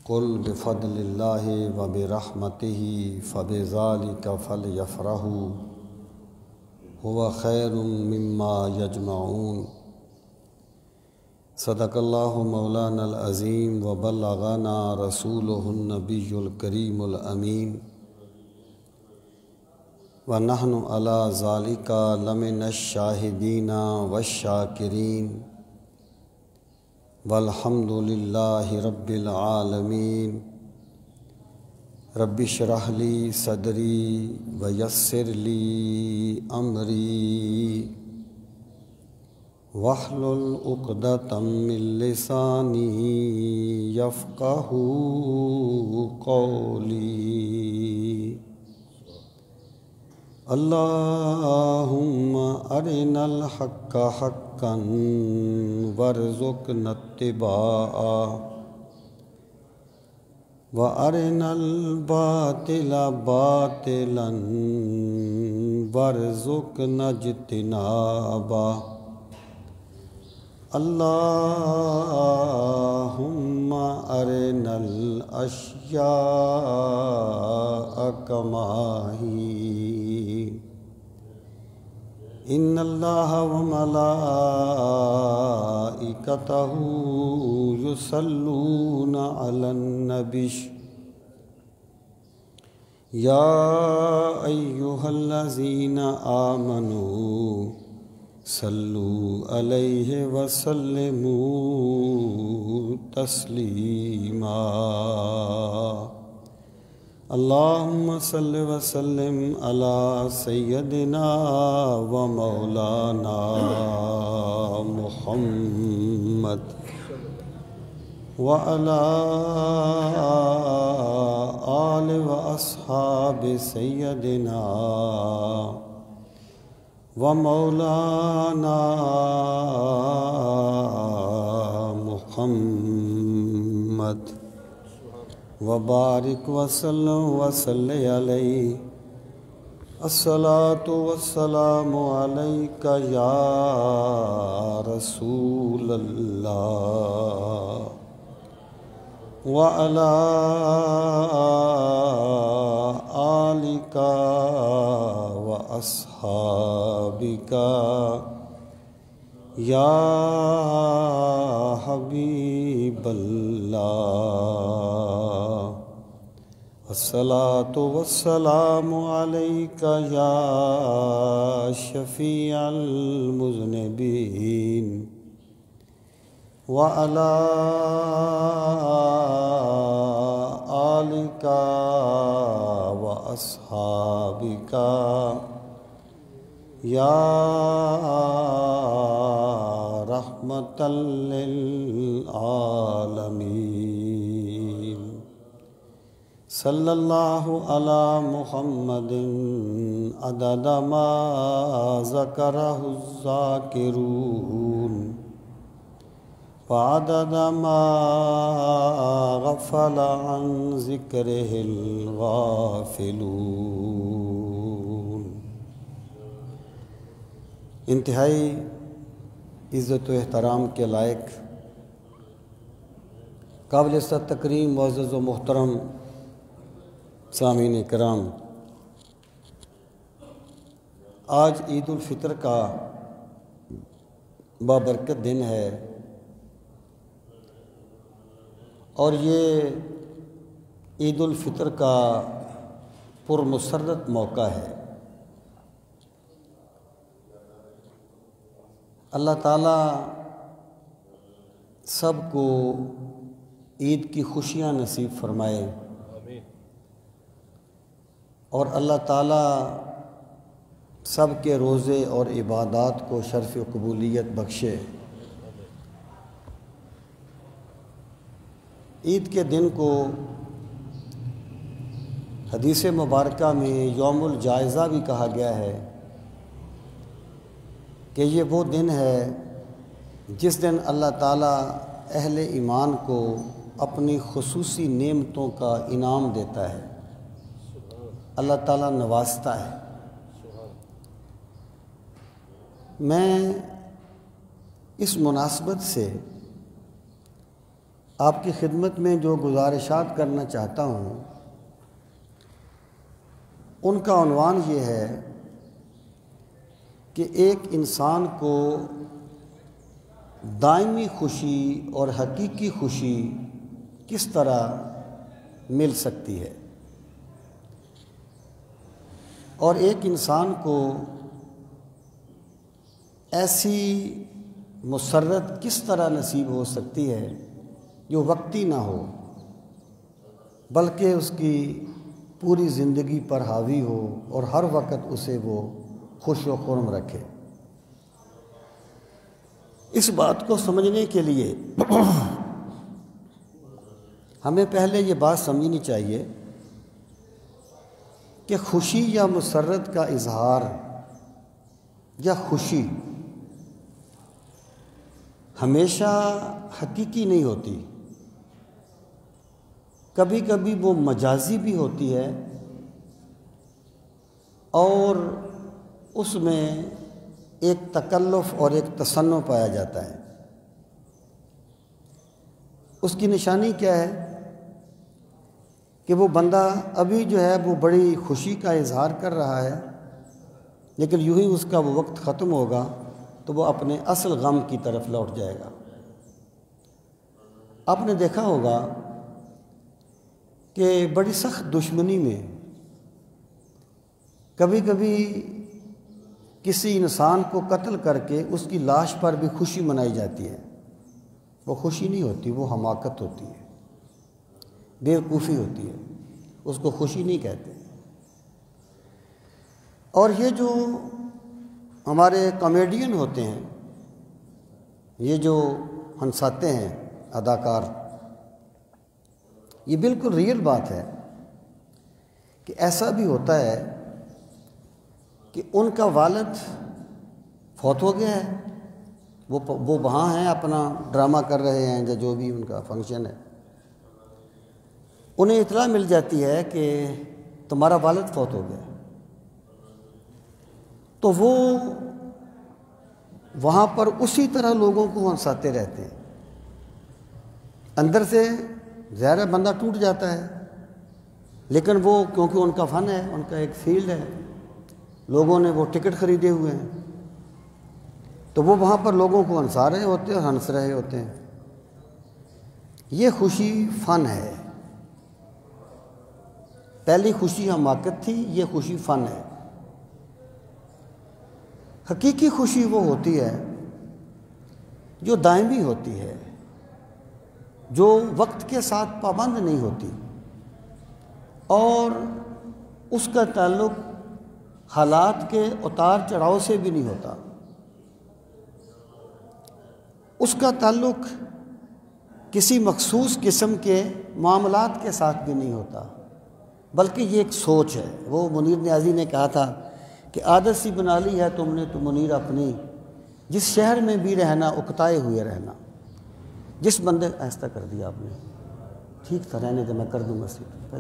قل بفضل اللہ وبرحمتہ فبذالک فلیفرحوا هو خیر مما یجمعون۔ صدق اللہ مولانا العظیم وبلغنا رسولہ النبی الکریم الامین، ونحن علی ذالک لمن الشاہدین والشاکرین، والحمد للہ رب العالمین۔ رب اشرح لی صدری ویسر لی امری واحلل عقدۃ من لسانی یفقہوا قولی۔ اللہم ارنا الحق حقا وارزقنا اتباعہ وارنا الباطل باطلا وارزقنا اجتنابہ۔ اللہم ارنا الاشیاء کما ہی، ان اللہ وملائکتہ یصلون علی النبی یا ایہا الذین آمنوا صلوا علیہ وسلموا تسلیما۔ اللہم صل وسلم علی سیدنا و مولانا محمد وعلی آل و اصحاب سیدنا و مولانا محمد وبارک وسلم وصلی علیہ۔ الصلاۃ والسلام علیک یا رسول اللہ وعلی آلک واصحابک یا حبیب اللہ۔ الصلاۃ والسلام علیک یا شفیع المذنبین وعلی آلک واصحابک یا رحمۃ للعالمین۔ صلی اللہ علی محمد عدد ما ذکرہ الذاکرون وعدد ما غفل عن ذکرہ الغافلون۔ انتہائی عزت و احترام کے لائق قابل تکریم معزز و محترم سامعین کرام، آج عید الفطر کا بابرکت دن ہے، اور یہ عید الفطر کا پرمسرت موقع ہے۔ اللہ تعالیٰ سب کو عید کی خوشیاں نصیب فرمائے، اور اللہ تعالیٰ سب کے روزے اور عبادات کو شرف و قبولیت بخشے۔ عید کے دن کو حدیث مبارکہ میں یوم الجائزہ بھی کہا گیا ہے کہ یہ وہ دن ہے جس دن اللہ تعالیٰ اہل ایمان کو اپنی خصوصی نعمتوں کا انعام دیتا ہے، اللہ تعالیٰ نوازتا ہے۔ میں اس مناسبت سے آپ کی خدمت میں جو گزارشات کرنا چاہتا ہوں ان کا عنوان یہ ہے کہ ایک انسان کو دائمی خوشی اور حقیقی خوشی کس طرح مل سکتی ہے، اور ایک انسان کو ایسی مسرت کس طرح نصیب ہو سکتی ہے جو وقتی نہ ہو بلکہ اس کی پوری زندگی پر حاوی ہو اور ہر وقت اسے وہ خوش و خرم رکھے۔ اس بات کو سمجھنے کے لیے ہمیں پہلے یہ بات سمجھنی چاہیے کہ خوشی یا مسرت کا اظہار یا خوشی ہمیشہ حقیقی نہیں ہوتی، کبھی کبھی وہ مجازی بھی ہوتی ہے اور اس میں ایک تکلف اور ایک تصنع پایا جاتا ہے۔ اس کی نشانی کیا ہے کہ وہ بندہ ابھی جو ہے وہ بڑی خوشی کا اظہار کر رہا ہے، لیکن یوں ہی اس کا وہ وقت ختم ہوگا تو وہ اپنے اصل غم کی طرف لوٹ جائے گا۔ آپ نے دیکھا ہوگا کہ بڑی سخت دشمنی میں کبھی کبھی کسی انسان کو قتل کر کے اس کی لاش پر بھی خوشی منائی جاتی ہے۔ وہ خوشی نہیں ہوتی، وہ حماقت ہوتی ہے، بیوقوفی ہوتی ہے، اس کو خوشی نہیں کہتے۔ اور یہ جو ہمارے کامیڈین ہوتے ہیں، یہ جو ہنساتے ہیں اداکار، یہ بالکل ریئل بات ہے کہ ایسا بھی ہوتا ہے کہ ان کا والد فوت ہو گیا ہے، وہ وہاں ہیں، اپنا ڈرامہ کر رہے ہیں یا جو بھی ان کا فنکشن ہے، انہیں اطلاع مل جاتی ہے کہ تمہارا والد فوت ہو گیا، تو وہ وہاں پر اسی طرح لوگوں کو ہنساتے رہتے ہیں۔ اندر سے ظاہر بندہ ٹوٹ جاتا ہے، لیکن وہ کیونکہ ان کا فن ہے، ان کا ایک فیلڈ ہے، لوگوں نے وہ ٹکٹ خریدے ہوئے ہیں، تو وہ وہاں پر لوگوں کو ہنسا رہے ہوتے ہیں اور ہنس رہے ہوتے ہیں۔ یہ خوشی فن ہے۔ پہلی خوشی حماقت تھی، یہ خوشی فن ہے۔ حقیقی خوشی وہ ہوتی ہے جو دائمی ہوتی ہے، جو وقت کے ساتھ پابند نہیں ہوتی، اور اس کا تعلق حالات کے اتار چڑھاؤ سے بھی نہیں ہوتا، اس کا تعلق کسی مخصوص قسم کے معاملات کے ساتھ بھی نہیں ہوتا، بلکہ یہ ایک سوچ ہے۔ وہ منیر نیازی نے کہا تھا کہ عادت سی بنا لی ہے تم نے تو منیر اپنی، جس شہر میں بھی رہنا اکتائے ہوئے رہنا۔ جس بندے ایسا کر دیا آپ نے، ٹھیک تھا، رہنے دے، میں کر دوں گا سیٹ،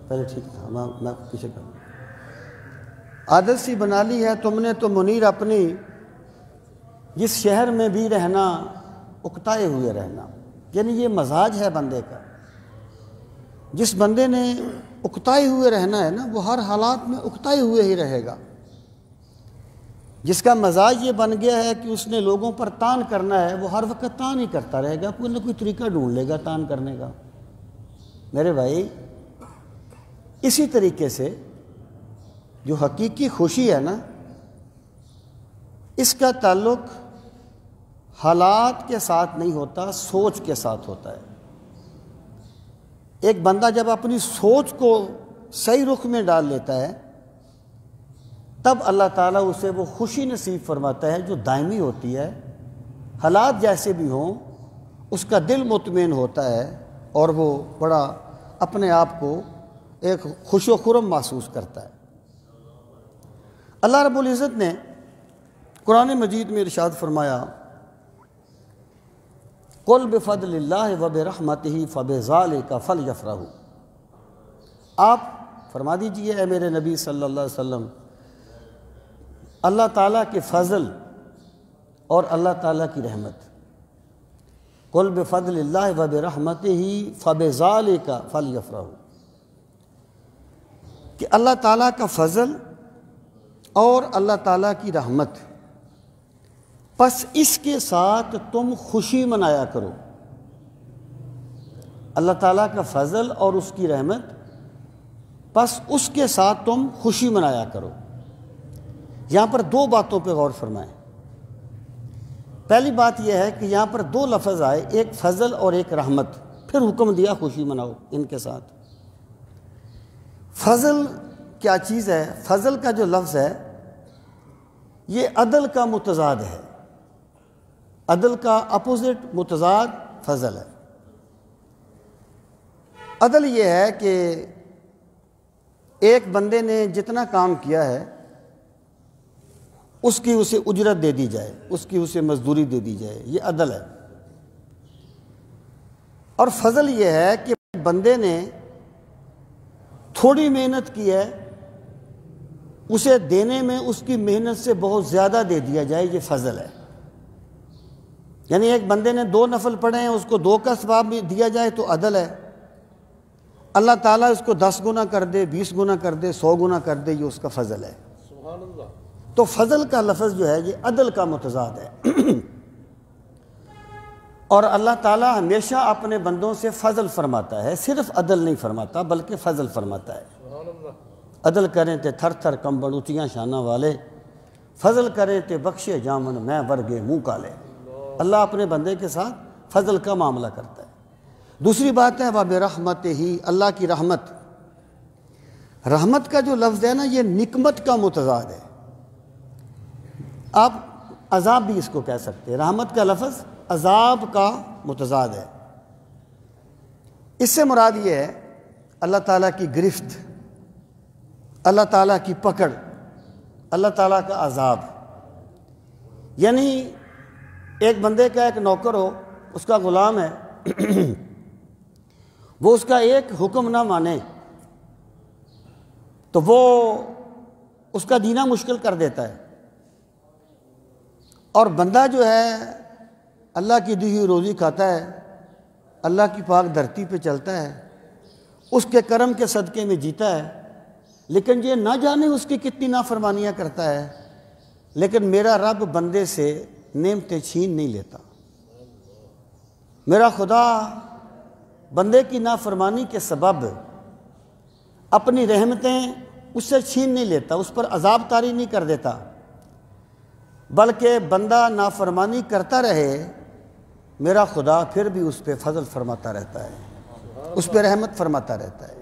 پہلے ٹھیک تھا، میں پیچھے کر دوں۔ عادت سی بنا لی ہے تم نے تو منیر اپنی، جس شہر میں بھی رہنا اکتائے ہوئے رہنا، یعنی یہ مزاج ہے بندے کا۔ جس بندے نے اکتائے ہوئے رہنا ہے نا، وہ ہر حالات میں اکتائے ہوئے ہی رہے گا۔ جس کا مزاج یہ بن گیا ہے کہ اس نے لوگوں پر تان کرنا ہے، وہ ہر وقت تان ہی کرتا رہے گا، کوئی نہ کوئی طریقہ ڈھونڈ لے گا تان کرنے کا۔ میرے بھائی، اسی طریقے سے جو حقیقی خوشی ہے نا، اس کا تعلق حالات کے ساتھ نہیں ہوتا، سوچ کے ساتھ ہوتا ہے۔ ایک بندہ جب اپنی سوچ کو صحیح رخ میں ڈال لیتا ہے، تب اللہ تعالیٰ اسے وہ خوشی نصیب فرماتا ہے جو دائمی ہوتی ہے۔ حالات جیسے بھی ہوں، اس کا دل مطمئن ہوتا ہے اور وہ بڑا اپنے آپ کو ایک خوش و خرم محسوس کرتا ہے۔ اللہ رب العزت نے قرآن مجید میں ارشاد فرمایا، قُلْ بِفَضْلِ اللَّهِ وَبِرَحْمَتِهِ فَبِذَلِكَ فَلْيَفْرَحُوا۔ آپ فرما دیجئے اے میرے نبی صلی اللہ علیہ وسلم، اللہ تعالیٰ کے فضل اور اللہ تعالیٰ کی رحمت، قل بفضل اللہ وبرحمتہ فبذالک فلیفرحوا، کہ اللہ تعالیٰ کا فضل اور اللہ تعالیٰ کی رحمت، پس اس کے ساتھ تم خوشی منایا کرو۔ اللہ تعالیٰ کا فضل اور اس کی رحمت، پس اس کے ساتھ تم خوشی منایا کرو۔ یہاں پر دو باتوں پہ غور فرمائیں۔ پہلی بات یہ ہے کہ یہاں پر دو لفظ آئے، ایک فضل اور ایک رحمت، پھر حکم دیا خوشی مناؤ ان کے ساتھ۔ فضل کیا چیز ہے؟ فضل کا جو لفظ ہے یہ عدل کا متضاد ہے، عدل کا اپوزٹ متضاد فضل ہے۔ عدل یہ ہے کہ ایک بندے نے جتنا کام کیا ہے اس کی اسے اجرت دے دی جائے، اس کی اسے مزدوری دے دی جائے، یہ عدل ہے۔ اور فضل یہ ہے کہ بندے نے تھوڑی محنت کی ہے، اسے دینے میں اس کی محنت سے بہت زیادہ دے دیا جائے، یہ فضل ہے۔ یعنی ایک بندے نے 2 نفل پڑھے ہیں، اس کو 2 کا ثواب بھی دیا جائے تو عدل ہے۔ اللہ تعالیٰ اس کو 10 گنا کر دے، 20 گنا کر دے، 100 گنا کر دے، یہ اس کا فضل ہے۔ سبحان اللہ۔ تو فضل کا لفظ جو ہے یہ عدل کا متضاد ہے۔ اور اللہ تعالیٰ ہمیشہ اپنے بندوں سے فضل فرماتا ہے، صرف عدل نہیں فرماتا بلکہ فضل فرماتا ہے۔ سبحان اللہ۔ عدل کریں تے تھر تھر کمبڑ اونچیاں شانہ والے، فضل کریں تے بخشے جامن میں ورگے منہ کالے۔ اللہ اپنے بندے کے ساتھ فضل کا معاملہ کرتا ہے۔ دوسری بات ہے وَبِرَحْمَتِهِ، اللہ کی رحمت۔ رحمت کا جو لفظ ہے نا یہ نکمت کا متضاد ہے، آپ عذاب بھی اس کو کہہ سکتے ہیں۔ رحمت کا لفظ عذاب کا متضاد ہے۔ اس سے مراد یہ ہے اللہ تعالیٰ کی گرفت، اللہ تعالیٰ کی پکڑ، اللہ تعالیٰ کا عذاب۔ یعنی ایک بندے کا ایک نوکر ہو، اس کا غلام ہے، وہ اس کا ایک حکم نہ مانے تو وہ اس کا جینا مشکل کر دیتا ہے۔ اور بندہ جو ہے اللہ کی دی ہوئی روزی کھاتا ہے، اللہ کی پاک دھرتی پہ چلتا ہے، اس کے کرم کے صدقے میں جیتا ہے، لیکن یہ نہ جانے اس کی کتنی نافرمانیاں کرتا ہے، لیکن میرا رب بندے سے نعمتیں چھین نہیں لیتا۔ میرا خدا بندے کی نافرمانی کے سبب اپنی رحمتیں اس سے چھین نہیں لیتا، اس پر عذاب طاری نہیں کر دیتا، بلکہ بندہ نافرمانی کرتا رہے، میرا خدا پھر بھی اس پہ فضل فرماتا رہتا ہے، اس پہ رحمت فرماتا رہتا ہے۔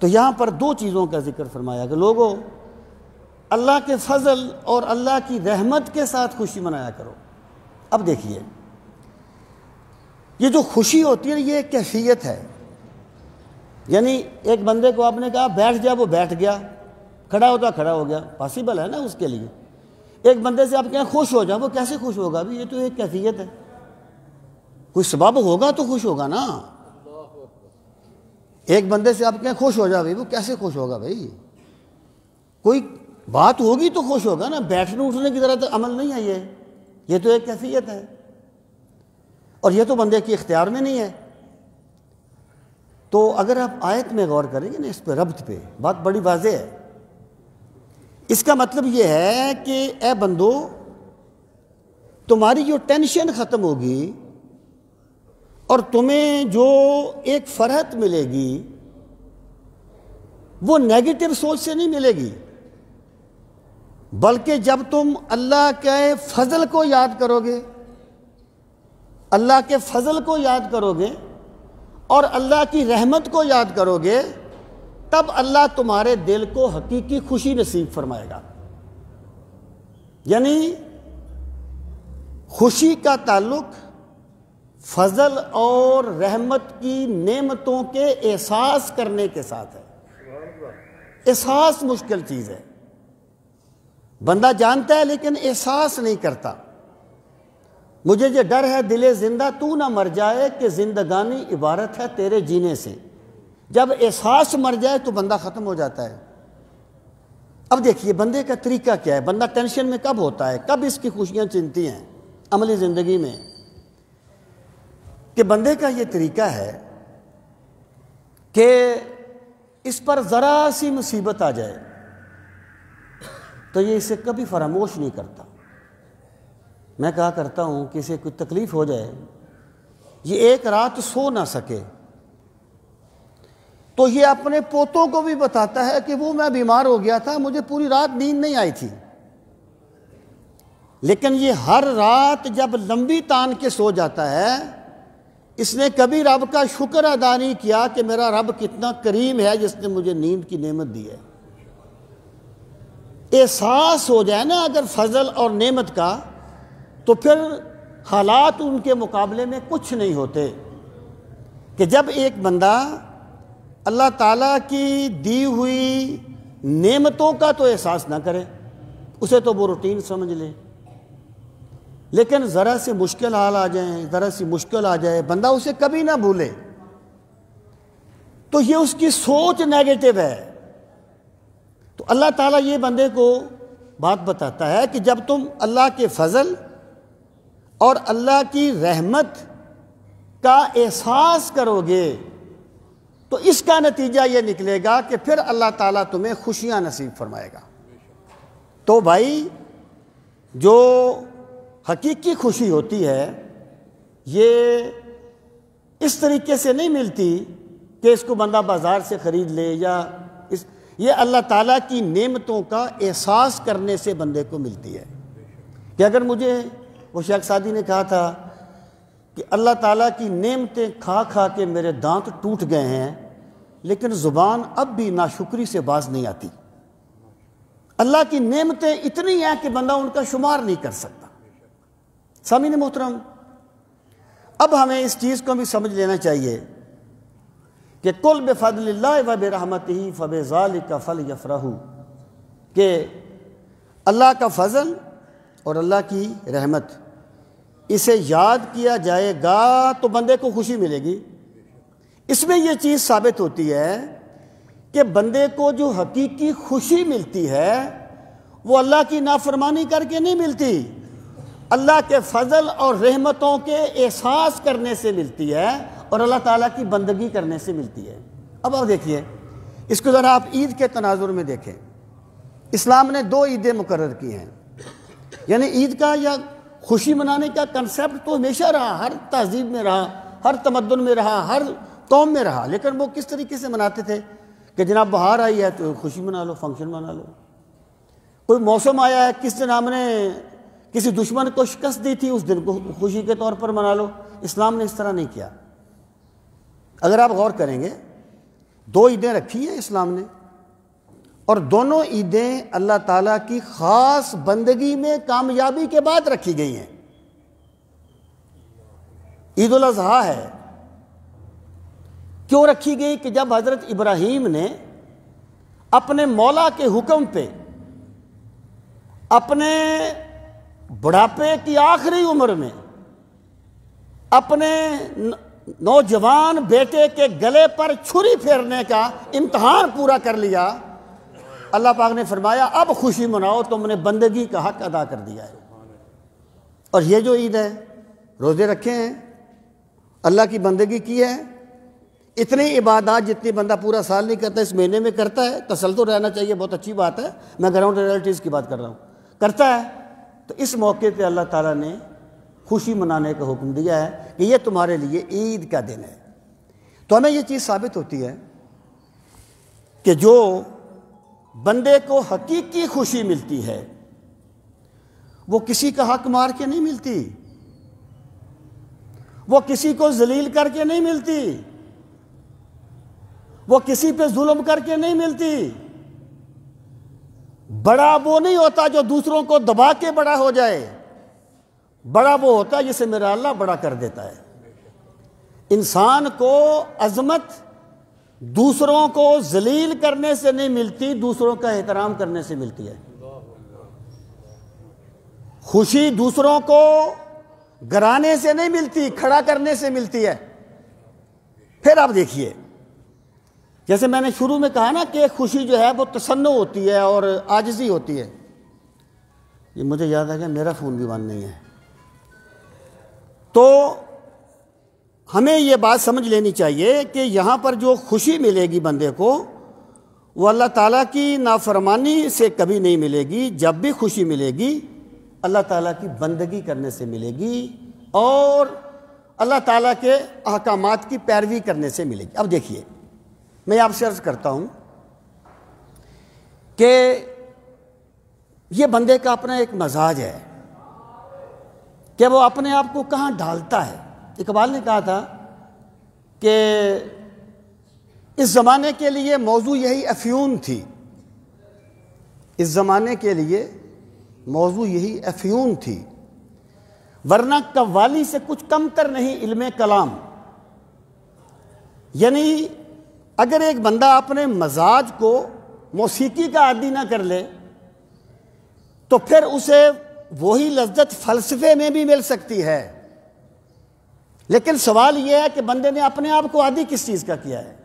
تو یہاں پر 2 چیزوں کا ذکر فرمایا کہ لوگوں اللہ کے فضل اور اللہ کی رحمت کے ساتھ خوشی منایا کرو۔ اب دیکھیے یہ جو خوشی ہوتی ہے یہ ایک کیفیت ہے، یعنی ایک بندے کو آپ نے کہا بیٹھ جا، وہ بیٹھ گیا، کھڑا ہوتا کھڑا ہو گیا، پاسبل ہے نا اس کے لیے۔ ایک بندے سے آپ کہیں خوش ہو جا، وہ کیسے خوش ہوگا؟ بھی یہ تو ایک کیفیت ہے، کوئی سبب ہوگا تو خوش ہوگا نا۔ ایک بندے سے آپ کہیں خوش ہو جا بھائی، وہ کیسے خوش ہوگا بھائی؟ کوئی بات ہوگی تو خوش ہوگا نا، بیٹھنے اٹھنے کی طرح تو عمل نہیں ہے یہ تو ایک کیفیت ہے، اور یہ تو بندے کے اختیار میں نہیں ہے۔ تو اگر آپ آیت میں غور کریں گے نا اس پہ ربط پہ، بات بڑی واضح ہے۔ اس کا مطلب یہ ہے کہ اے بندو تمہاری جو ٹینشن ختم ہوگی اور تمہیں جو ایک فرحت ملے گی وہ نیگیٹو سوچ سے نہیں ملے گی، بلکہ جب تم اللہ کے فضل کو یاد کرو گے، اللہ کے فضل کو یاد کرو گے اور اللہ کی رحمت کو یاد کرو گے، تب اللہ تمہارے دل کو حقیقی خوشی نصیب فرمائے گا۔ یعنی خوشی کا تعلق فضل اور رحمت کی نعمتوں کے احساس کرنے کے ساتھ ہے۔ احساس مشکل چیز ہے، بندہ جانتا ہے لیکن احساس نہیں کرتا۔ مجھے یہ ڈر ہے دل زندہ تو نہ مر جائے کہ زندگانی عبارت ہے تیرے جینے سے۔ جب احساس مر جائے تو بندہ ختم ہو جاتا ہے۔ اب دیکھیے بندے کا طریقہ کیا ہے، بندہ ٹینشن میں کب ہوتا ہے، کب اس کی خوشیاں چنتی ہیں عملی زندگی میں؟ کہ بندے کا یہ طریقہ ہے کہ اس پر ذرا سی مصیبت آ جائے تو یہ اسے کبھی فراموش نہیں کرتا۔ میں کہا کرتا ہوں کہ اسے کوئی تکلیف ہو جائے، یہ ایک رات سو نہ سکے تو یہ اپنے پوتوں کو بھی بتاتا ہے کہ وہ میں بیمار ہو گیا تھا، مجھے پوری رات نیند نہیں آئی تھی، لیکن یہ ہر رات جب لمبی تان کے سو جاتا ہے، اس نے کبھی رب کا شکر ادا نہیں کیا کہ میرا رب کتنا کریم ہے جس نے مجھے نیند کی نعمت دی ہے۔ احساس ہو جائے نا اگر فضل اور نعمت کا، تو پھر حالات ان کے مقابلے میں کچھ نہیں ہوتے۔ کہ جب ایک بندہ اللہ تعالیٰ کی دی ہوئی نعمتوں کا تو احساس نہ کرے، اسے تو وہ روٹین سمجھ لے، لیکن ذرا سے مشکل حال آ جائیں، ذرا سی مشکل آ جائے، بندہ اسے کبھی نہ بھولے، تو یہ اس کی سوچ نیگیٹو ہے۔ تو اللہ تعالیٰ یہ بندے کو بات بتاتا ہے کہ جب تم اللہ کے فضل اور اللہ کی رحمت کا احساس کرو گے تو اس کا نتیجہ یہ نکلے گا کہ پھر اللہ تعالیٰ تمہیں خوشیاں نصیب فرمائے گا۔ تو بھائی جو حقیقی خوشی ہوتی ہے یہ اس طریقے سے نہیں ملتی کہ اس کو بندہ بازار سے خرید لے، یا یہ اللہ تعالیٰ کی نعمتوں کا احساس کرنے سے بندے کو ملتی ہے۔ کہ اگر مجھے وہ شیخ سعدی نے کہا تھا کہ اللہ تعالیٰ کی نعمتیں کھا کھا کے میرے دانت ٹوٹ گئے ہیں، لیکن زبان اب بھی ناشکری سے باز نہیں آتی۔ اللہ کی نعمتیں اتنی ہیں کہ بندہ ان کا شمار نہیں کر سکتا۔ سامعین محترم، اب ہمیں اس چیز کو بھی سمجھ لینا چاہیے کہ قل بفضل اللہ و برحمتہ فبذالک فلیفرحوا، کہ اللہ کا فضل اور اللہ کی رحمت اسے یاد کیا جائے گا تو بندے کو خوشی ملے گی۔ اس میں یہ چیز ثابت ہوتی ہے کہ بندے کو جو حقیقی خوشی ملتی ہے وہ اللہ کی نافرمانی کر کے نہیں ملتی، اللہ کے فضل اور رحمتوں کے احساس کرنے سے ملتی ہے اور اللہ تعالیٰ کی بندگی کرنے سے ملتی ہے۔ اب آپ دیکھیے اس کو ذرا آپ عید کے تناظر میں دیکھیں۔ اسلام نے 2 عیدیں مقرر کی ہیں، یعنی عید کا یا خوشی منانے کا کنسیپٹ تو ہمیشہ رہا، ہر تہذیب میں رہا، ہر تمدن میں رہا، ہر قوم میں رہا، لیکن وہ کس طریقے سے مناتے تھے کہ جناب بہار آئی ہے تو خوشی منا لو، فنکشن منا لو۔ کوئی موسم آیا ہے، کس دن ہم نے کسی دشمن کو شکست دی تھی، اس دن کو خوشی کے طور پر منا لو۔ اسلام نے اس طرح نہیں کیا۔ اگر آپ غور کریں گے 2 عیدیں رکھی ہیں اسلام نے، اور دونوں عیدیں اللہ تعالیٰ کی خاص بندگی میں کامیابی کے بعد رکھی گئی ہیں۔ عید الاضحیٰ ہے، کیوں رکھی گئی کہ جب حضرت ابراہیم نے اپنے مولا کے حکم پہ اپنے بڑھاپے کی آخری عمر میں اپنے نوجوان بیٹے کے گلے پر چھری پھیرنے کا امتحان پورا کر لیا، اللہ پاک نے فرمایا اب خوشی مناؤ، تم نے بندگی کا حق ادا کر دیا ہے۔ اور یہ جو عید ہے، روزے رکھے ہیں، اللہ کی بندگی کی ہے، اتنی عبادات جتنی بندہ پورا سال نہیں کرتا اس مہینے میں کرتا ہے۔ تسلسل رہنا چاہیے، بہت اچھی بات ہے، میں گراؤنڈ ریئلٹیز کی بات کر رہا ہوں، کرتا ہے۔ تو اس موقع پہ اللہ تعالیٰ نے خوشی منانے کا حکم دیا ہے کہ یہ تمہارے لیے عید کا دن ہے۔ تو ہمیں یہ چیز ثابت ہوتی ہے کہ جو بندے کو حقیقی خوشی ملتی ہے وہ کسی کا حق مار کے نہیں ملتی، وہ کسی کو ذلیل کر کے نہیں ملتی، وہ کسی پہ ظلم کر کے نہیں ملتی۔ بڑا وہ نہیں ہوتا جو دوسروں کو دبا کے بڑا ہو جائے، بڑا وہ ہوتا ہے جسے میرا اللہ بڑا کر دیتا ہے۔ انسان کو عظمت دوسروں کو ذلیل کرنے سے نہیں ملتی، دوسروں کا احترام کرنے سے ملتی ہے۔ خوشی دوسروں کو گرانے سے نہیں ملتی، کھڑا کرنے سے ملتی ہے۔ پھر آپ دیکھیے، جیسے میں نے شروع میں کہا نا کہ خوشی جو ہے وہ تصنع ہوتی ہے اور عاجزی ہوتی ہے۔ یہ مجھے یاد آ گیا، میرا فون بھی بند نہیں ہے۔ تو ہمیں یہ بات سمجھ لینی چاہیے کہ یہاں پر جو خوشی ملے گی بندے کو وہ اللہ تعالیٰ کی نافرمانی سے کبھی نہیں ملے گی. جب بھی خوشی ملے گی اللہ تعالیٰ کی بندگی کرنے سے ملے گی اور اللہ تعالیٰ کے احکامات کی پیروی کرنے سے ملے گی. اب دیکھیے میں آپ سے عرض کرتا ہوں کہ یہ بندے کا اپنا ایک مزاج ہے کہ وہ اپنے آپ کو کہاں ڈالتا ہے. اقبال نے کہا تھا کہ اس زمانے کے لیے موضوع یہی افیون تھی. اس زمانے کے لیے موضوع یہی افیون تھی ورنہ قوالی سے کچھ کم تر نہیں علم کلام. یعنی اگر ایک بندہ اپنے مزاج کو موسیقی کا عادی نہ کر لے تو پھر اسے وہی لذت فلسفے میں بھی مل سکتی ہے. لیکن سوال یہ ہے کہ بندے نے اپنے آپ کو عادی کس چیز کا کیا ہے.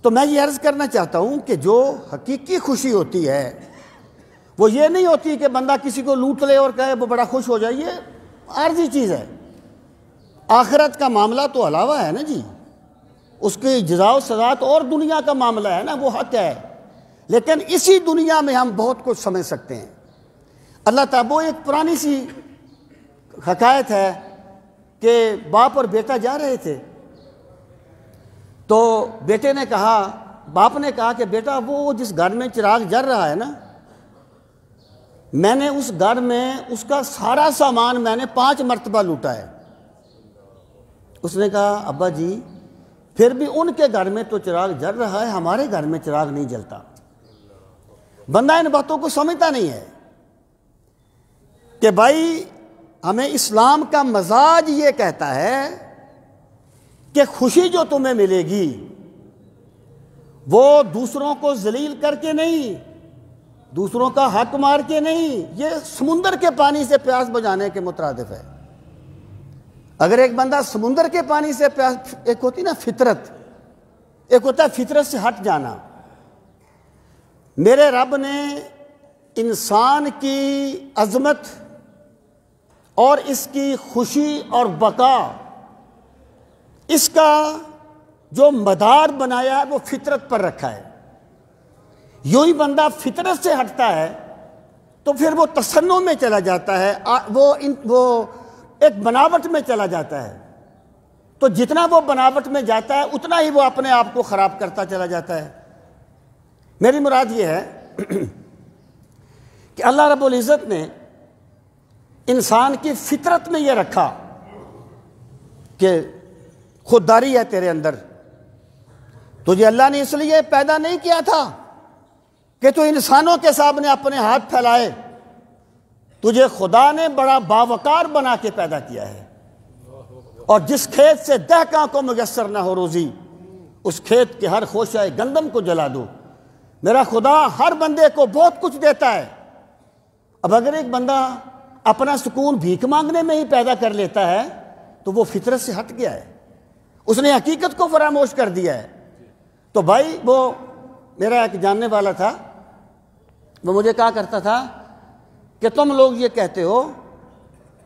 تو میں یہ عرض کرنا چاہتا ہوں کہ جو حقیقی خوشی ہوتی ہے وہ یہ نہیں ہوتی کہ بندہ کسی کو لوٹ لے اور کہے وہ بڑا خوش ہو جائے. یہ عارضی چیز ہے. آخرت کا معاملہ تو علاوہ ہے نا جی, اس کی جزا و سزا تو اور دنیا کا معاملہ ہے نا, وہ حق ہے. لیکن اسی دنیا میں ہم بہت کچھ سمجھ سکتے ہیں. اللہ تعالیٰ وہ ایک پرانی سی حکایت ہے کہ باپ اور بیٹا جا رہے تھے تو بیٹے نے کہا, باپ نے کہا کہ بیٹا وہ جس گھر میں چراغ جل رہا ہے نا, میں نے اس گھر میں اس کا سارا سامان میں نے 5 مرتبہ لوٹا ہے. اس نے کہا ابا جی پھر بھی ان کے گھر میں تو چراغ جل رہا ہے, ہمارے گھر میں چراغ نہیں جلتا. بندہ ان باتوں کو سمجھتا نہیں ہے کہ بھائی ہمیں اسلام کا مزاج یہ کہتا ہے کہ خوشی جو تمہیں ملے گی وہ دوسروں کو ذلیل کر کے نہیں, دوسروں کا حق مار کے نہیں, یہ سمندر کے پانی سے پیاس بجھانے کے مترادف ہے. اگر ایک بندہ سمندر کے پانی سے پیاس, ایک ہوتی نا فطرت, ایک ہوتا ہے فطرت سے ہٹ جانا. میرے رب نے انسان کی عظمت اور اس کی خوشی اور بقا, اس کا جو مدار بنایا ہے وہ فطرت پر رکھا ہے. یوں ہی بندہ فطرت سے ہٹتا ہے تو پھر وہ تصنع میں چلا جاتا ہے, وہ ایک بناوٹ میں چلا جاتا ہے. تو جتنا وہ بناوٹ میں جاتا ہے اتنا ہی وہ اپنے آپ کو خراب کرتا چلا جاتا ہے. میری مراد یہ ہے کہ اللہ رب العزت نے انسان کی فطرت میں یہ رکھا کہ خودداری ہے تیرے اندر. تجھے اللہ نے اس لیے پیدا نہیں کیا تھا کہ تو انسانوں کے سامنے اپنے ہاتھ پھیلائے, تجھے خدا نے بڑا باوقار بنا کے پیدا کیا ہے. اور جس کھیت سے دہقاں کو میسر نہ ہو روزی, اس کھیت کے ہر خوشہ گندم کو جلا دو. میرا خدا ہر بندے کو بہت کچھ دیتا ہے. اب اگر ایک بندہ اپنا سکون بھیک مانگنے میں ہی پیدا کر لیتا ہے تو وہ فطرت سے ہٹ گیا ہے, اس نے حقیقت کو فراموش کر دیا ہے. تو بھائی وہ میرا ایک جاننے والا تھا, وہ مجھے کہا کرتا تھا کہ تم لوگ یہ کہتے ہو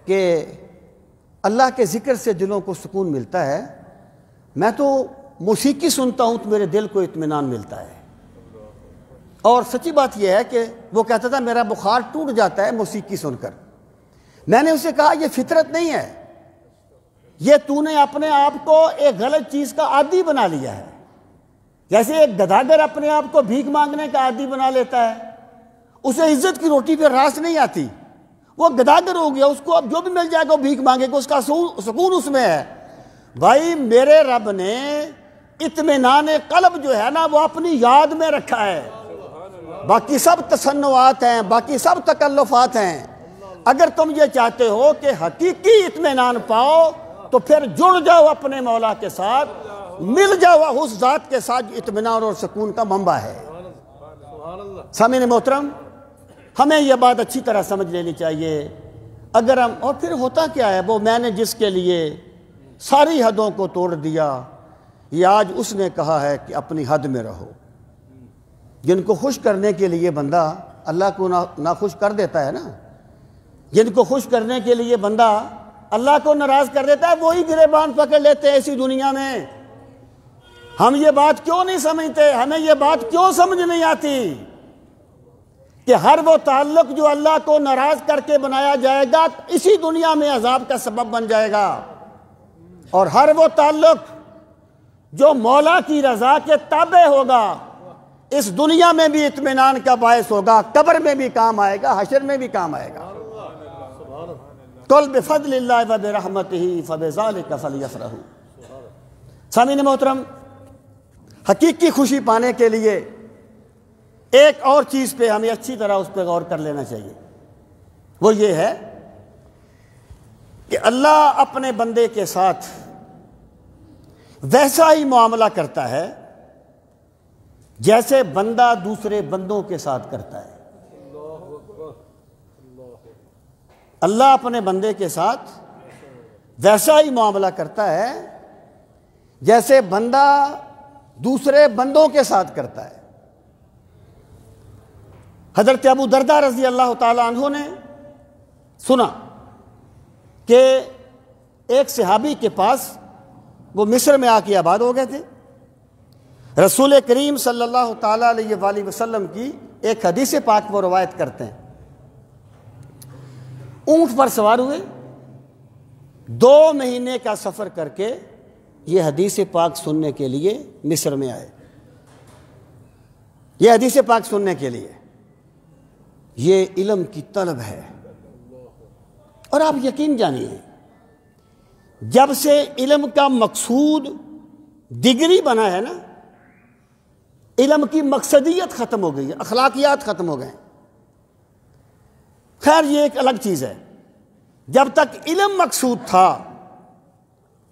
کہ اللہ کے ذکر سے دلوں کو سکون ملتا ہے, میں تو موسیقی سنتا ہوں تو میرے دل کو اطمینان ملتا ہے. اور سچی بات یہ ہے کہ وہ کہتا تھا میرا بخار ٹوٹ جاتا ہے موسیقی سن کر. میں نے اسے کہا یہ فطرت نہیں ہے, یہ تو نے اپنے آپ کو ایک غلط چیز کا عادی بنا لیا ہے. جیسے ایک گداگر اپنے آپ کو بھیک مانگنے کا عادی بنا لیتا ہے, اسے عزت کی روٹی پہ راس نہیں آتی, وہ گداگر ہو گیا, اس کو اب جو بھی مل جائے گا وہ بھیک مانگے گا, اس کا سکون اس میں ہے. بھائی میرے رب نے اطمینان قلب جو ہے نا وہ اپنی یاد میں رکھا ہے. باقی سب تصنعات ہیں, باقی سب تکلفات ہیں. اگر تم یہ چاہتے ہو کہ حقیقی اطمینان پاؤ تو پھر جڑ جاؤ اپنے مولا کے ساتھ, مل جاؤ اس ذات کے ساتھ اطمینان اور سکون کا منبع ہے. سامعین محترم, ہمیں یہ بات اچھی طرح سمجھ لینی چاہیے. اگر ہم, اور پھر ہوتا کیا ہے, وہ میں نے جس کے لیے ساری حدوں کو توڑ دیا, یہ آج اس نے کہا ہے کہ اپنی حد میں رہو. جن کو خوش کرنے کے لیے بندہ اللہ کو ناخوش کر دیتا ہے نا, جن کو خوش کرنے کے لیے بندہ اللہ کو ناراض کر دیتا ہے، وہی گریبان پکڑ لیتے ہیں اسی دنیا میں۔ ہم یہ بات کیوں نہیں سمجھتے، ہمیں یہ بات کیوں سمجھ نہیں آتی کہ ہر وہ تعلق جو اللہ کو ناراض کر کے بنایا جائے گا اسی دنیا میں عذاب کا سبب بن جائے گا، اور ہر وہ تعلق جو مولا کی رضا کے تابع ہوگا اس دنیا میں بھی اطمینان کا باعث ہوگا، قبر میں بھی کام آئے گا، حشر میں بھی کام آئے گا۔ قل بفضل اللہ وبرحمتہ فبذلک فلیفرحوا۔ سامعین محترم، حقیقی خوشی پانے کے لیے ایک اور چیز پہ ہمیں اچھی طرح اس پہ غور کر لینا چاہیے، وہ یہ ہے کہ اللہ اپنے بندے کے ساتھ ویسا ہی معاملہ کرتا ہے جیسے بندہ دوسرے بندوں کے ساتھ کرتا ہے۔ اللہ اپنے بندے کے ساتھ ویسا ہی معاملہ کرتا ہے جیسے بندہ دوسرے بندوں کے ساتھ کرتا ہے۔ حضرت ابو درداء رضی اللہ تعالیٰ عنہ نے سنا کہ ایک صحابی کے پاس، وہ مصر میں آ کے آباد ہو گئے تھے، رسول کریم صلی اللہ تعالیٰ علیہ وآلہ وسلم کی ایک حدیث پاک وہ روایت کرتے ہیں۔ اونٹ پر سوار ہوئے، 2 مہینے کا سفر کر کے یہ حدیث پاک سننے کے لیے مصر میں آئے۔ یہ حدیث پاک سننے کے لیے، یہ علم کی طلب ہے۔ اور آپ یقین جانیے، جب سے علم کا مقصود ڈگری بنا ہے نا، علم کی مقصدیت ختم ہو گئی ہے، اخلاقیات ختم ہو گئے ہیں۔ خیر یہ ایک الگ چیز ہے، جب تک علم مقصود تھا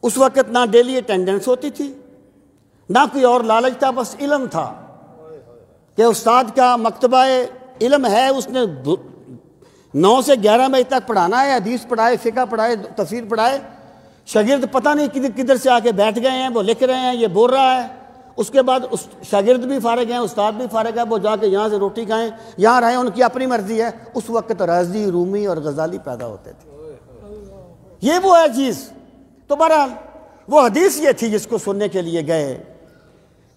اس وقت نہ ڈیلی اٹینڈنس ہوتی تھی، نہ کوئی اور لالچ تھا، بس علم تھا کہ استاد کا مکتبہ علم ہے، اس نے 9 سے 11 بجے تک پڑھانا ہے، حدیث پڑھائے، فقہ پڑھائے، تفسیر پڑھائے، شاگرد پتہ نہیں کدھر سے آ کے بیٹھ گئے ہیں، وہ لکھ رہے ہیں، یہ بول رہا ہے، اس کے بعد شاگرد بھی فارغ ہیں، استاد بھی فارغ ہے، وہ جا کے یہاں سے روٹی کھائیں، یہاں رہیں، ان کی اپنی مرضی ہے۔ اس وقت رازی، رومی اور غزالی پیدا ہوتے تھے۔ یہ وہ ہے چیز۔ تو بہرحال وہ حدیث یہ تھی جس کو سننے کے لیے گئے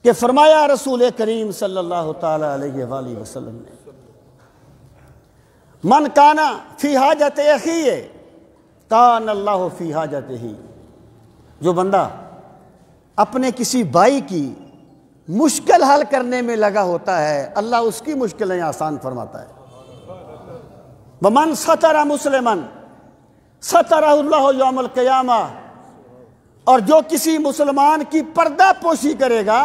کہ فرمایا رسول کریم صلی اللہ تعالی علیہ وآلہ وسلم نے، من کانا فی حاجت اخیہ کان اللہ فی حاجتہ، جو بندہ اپنے کسی بھائی کی مشکل حل کرنے میں لگا ہوتا ہے اللہ اس کی مشکلیں آسان فرماتا ہے۔ ومن ستر مسلما سترہ اللہ یوم القیامہ، اور جو کسی مسلمان کی پردہ پوشی کرے گا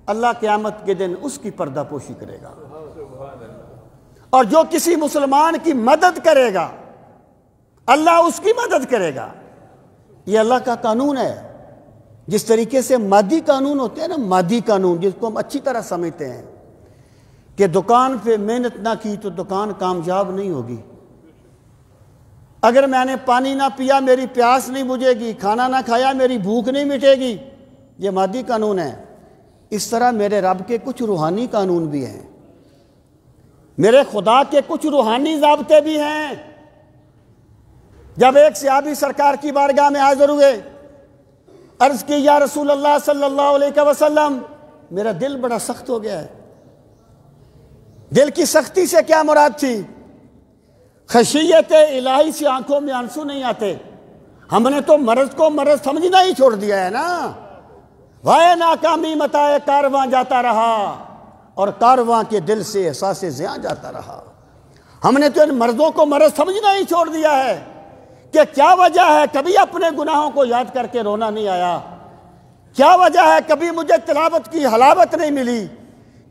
اللہ قیامت کے دن اس کی پردہ پوشی کرے گا، اور جو کسی مسلمان کی مدد کرے گا اللہ اس کی مدد کرے گا۔ یہ اللہ کا قانون ہے۔ جس طریقے سے مادی قانون ہوتے ہیں نا، مادی قانون جس کو ہم اچھی طرح سمجھتے ہیں کہ دکان پہ محنت نہ کی تو دکان کامیاب نہیں ہوگی، اگر میں نے پانی نہ پیا میری پیاس نہیں بجھے گی، کھانا نہ کھایا میری بھوک نہیں مٹے گی، یہ مادی قانون ہے۔ اس طرح میرے رب کے کچھ روحانی قانون بھی ہیں، میرے خدا کے کچھ روحانی ضابطے بھی ہیں۔ جب ایک صحابی سرکار کی بارگاہ میں حاضر ہوئے، عرض کی یا رسول اللہ صلی اللہ علیہ وسلم، میرا دل بڑا سخت ہو گیا ہے۔ دل کی سختی سے کیا مراد تھی؟ خشیت الہی سے آنکھوں میں آنسو نہیں آتے، ہم نے تو مرض کو مرض سمجھنا ہی چھوڑ دیا ہے نا۔ وائے ناکامی متائے کارواں جاتا رہا، اور کارواں کے دل سے احساس زیاں جاتا رہا۔ ہم نے تو ان مرضوں کو مرض سمجھنا ہی چھوڑ دیا ہے کہ کیا وجہ ہے کبھی اپنے گناہوں کو یاد کر کے رونا نہیں آیا، کیا وجہ ہے کبھی مجھے تلاوت کی حلاوت نہیں ملی،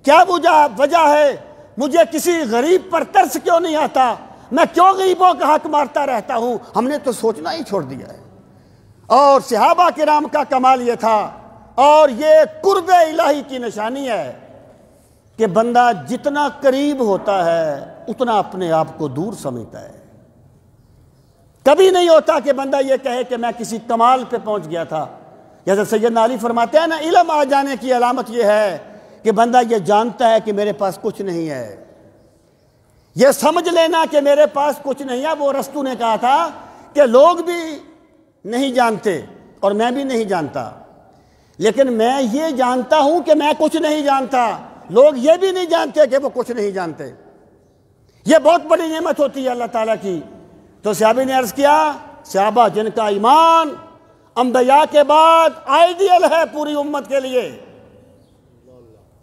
کیا وجہ ہے مجھے کسی غریب پر ترس کیوں نہیں آتا، میں کیوں غریبوں کا حق مارتا رہتا ہوں۔ ہم نے تو سوچنا ہی چھوڑ دیا ہے۔ اور صحابہ کرام کا کمال یہ تھا، اور یہ قرب الہی کی نشانی ہے کہ بندہ جتنا قریب ہوتا ہے اتنا اپنے آپ کو دور سمجھتا ہے۔ کبھی نہیں ہوتا کہ بندہ یہ کہے کہ میں کسی کمال پہ پہنچ گیا تھا۔ جیسے سیدنا علی فرماتے ہیں نا، علم آ جانے کی علامت یہ ہے کہ بندہ یہ جانتا ہے کہ میرے پاس کچھ نہیں ہے۔ یہ سمجھ لینا کہ میرے پاس کچھ نہیں ہے، وہ ارسطو نے کہا تھا کہ لوگ بھی نہیں جانتے اور میں بھی نہیں جانتا، لیکن میں یہ جانتا ہوں کہ میں کچھ نہیں جانتا، لوگ یہ بھی نہیں جانتے کہ وہ کچھ نہیں جانتے۔ یہ بہت بڑی نعمت ہوتی ہے اللہ تعالیٰ کی۔ تو صحابی نے عرض کیا، صحابہ جن کا ایمان انبیاء کے بعد آئیڈیل ہے پوری امت کے لیے،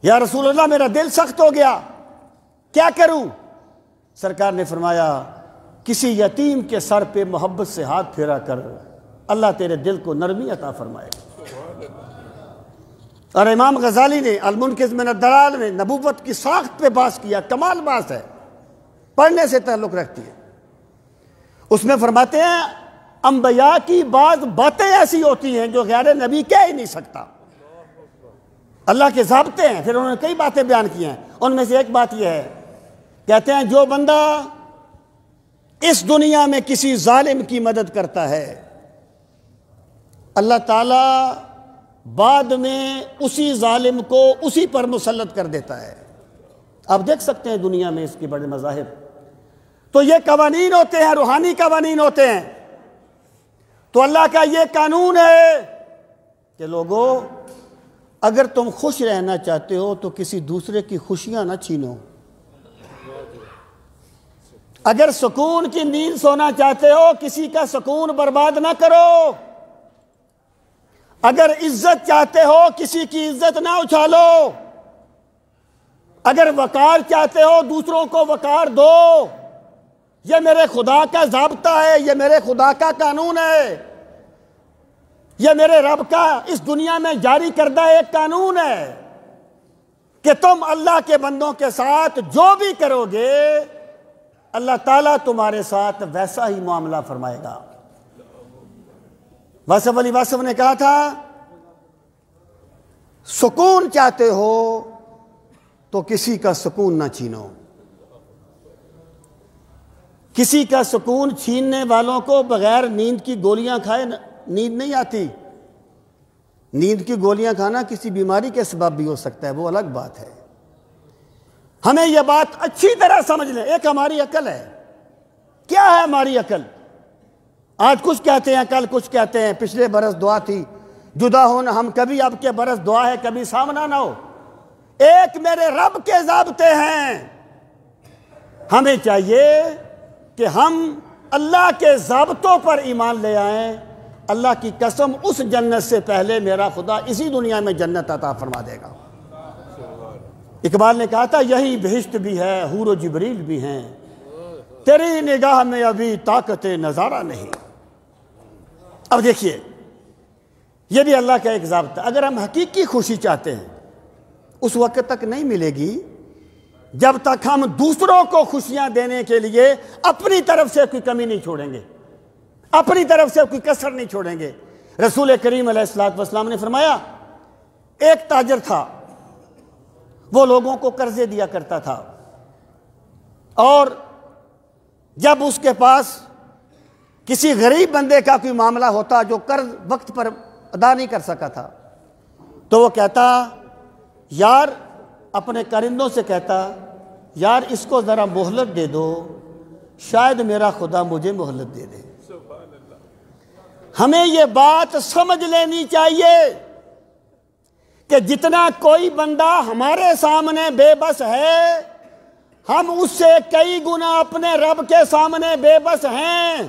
یا رسول اللہ میرا دل سخت ہو گیا، کیا کروں؟ سرکار نے فرمایا کسی یتیم کے سر پہ محبت سے ہاتھ پھیرا کر، اللہ تیرے دل کو نرمی عطا فرمائے گا۔ اور امام غزالی نے المنقذ من الضلال میں نبوت کی ساخت پہ بحث کیا، کمال بحث ہے، پڑھنے سے تعلق رکھتی ہے۔ اس میں فرماتے ہیں انبیاء کی بعض باتیں ایسی ہوتی ہیں جو غیر نبی کہہ ہی نہیں سکتا، اللہ کے ضابطے ہیں۔ پھر انہوں نے کئی باتیں بیان کی ہیں، ان میں سے ایک بات یہ ہے، کہتے ہیں جو بندہ اس دنیا میں کسی ظالم کی مدد کرتا ہے، اللہ تعالیٰ بعد میں اسی ظالم کو اسی پر مسلط کر دیتا ہے۔ آپ دیکھ سکتے ہیں دنیا میں اس کے بڑے مذاہب۔ تو یہ قوانین ہوتے ہیں، روحانی قوانین ہوتے ہیں۔ تو اللہ کا یہ قانون ہے کہ لوگوں، اگر تم خوش رہنا چاہتے ہو تو کسی دوسرے کی خوشیاں نہ چھینو، اگر سکون کی نیند سونا چاہتے ہو کسی کا سکون برباد نہ کرو، اگر عزت چاہتے ہو کسی کی عزت نہ اچھالو، اگر وقار چاہتے ہو دوسروں کو وقار دو۔ یہ میرے خدا کا ضابطہ ہے، یہ میرے خدا کا قانون ہے، یہ میرے رب کا اس دنیا میں جاری کردہ ایک قانون ہے کہ تم اللہ کے بندوں کے ساتھ جو بھی کرو گے اللہ تعالیٰ تمہارے ساتھ ویسا ہی معاملہ فرمائے گا۔ واصف علی واصف نے کہا تھا سکون چاہتے ہو تو کسی کا سکون نہ چھینو، کسی کا سکون چھیننے والوں کو بغیر نیند کی گولیاں کھائے نیند نہیں آتی۔ نیند کی گولیاں کھانا کسی بیماری کے سبب بھی ہو سکتا ہے، وہ الگ بات ہے۔ ہمیں یہ بات اچھی طرح سمجھ لیں، ایک ہماری عقل ہے۔ کیا ہے ہماری عقل؟ آج کچھ کہتے ہیں، کل کچھ کہتے ہیں، پچھلے برس دعا تھی جدا ہونا، ہم کبھی اب کے برس دعا ہے کبھی سامنا نہ ہو۔ ایک میرے رب کے ضابطے ہیں، ہمیں چاہیے کہ ہم اللہ کے ضابطوں پر ایمان لے آئیں۔ اللہ کی قسم اس جنت سے پہلے میرا خدا اسی دنیا میں جنت عطا فرما دے گا۔ اقبال نے کہا تھا یہی بہشت بھی ہے، حور و جبریل بھی ہیں، تیری نگاہ میں ابھی طاقت نظارہ نہیں۔ اب دیکھیے یہ بھی اللہ کا ایک ضابطہ، اگر ہم حقیقی خوشی چاہتے ہیں اس وقت تک نہیں ملے گی جب تک ہم دوسروں کو خوشیاں دینے کے لیے اپنی طرف سے کوئی کمی نہیں چھوڑیں گے، اپنی طرف سے کوئی کسر نہیں چھوڑیں گے۔ رسول کریم علیہ السلام نے فرمایا ایک تاجر تھا، وہ لوگوں کو قرضے دیا کرتا تھا، اور جب اس کے پاس کسی غریب بندے کا کوئی معاملہ ہوتا جو قرض وقت پر ادا نہیں کر سکا تھا تو وہ کہتا یار، اپنے کارندوں سے کہتا یار اس کو ذرا مہلت دے دو، شاید میرا خدا مجھے مہلت دے دے۔ ہمیں یہ بات سمجھ لینی چاہیے کہ جتنا کوئی بندہ ہمارے سامنے بے بس ہے، ہم اس سے کئی گنا اپنے رب کے سامنے بے بس ہیں۔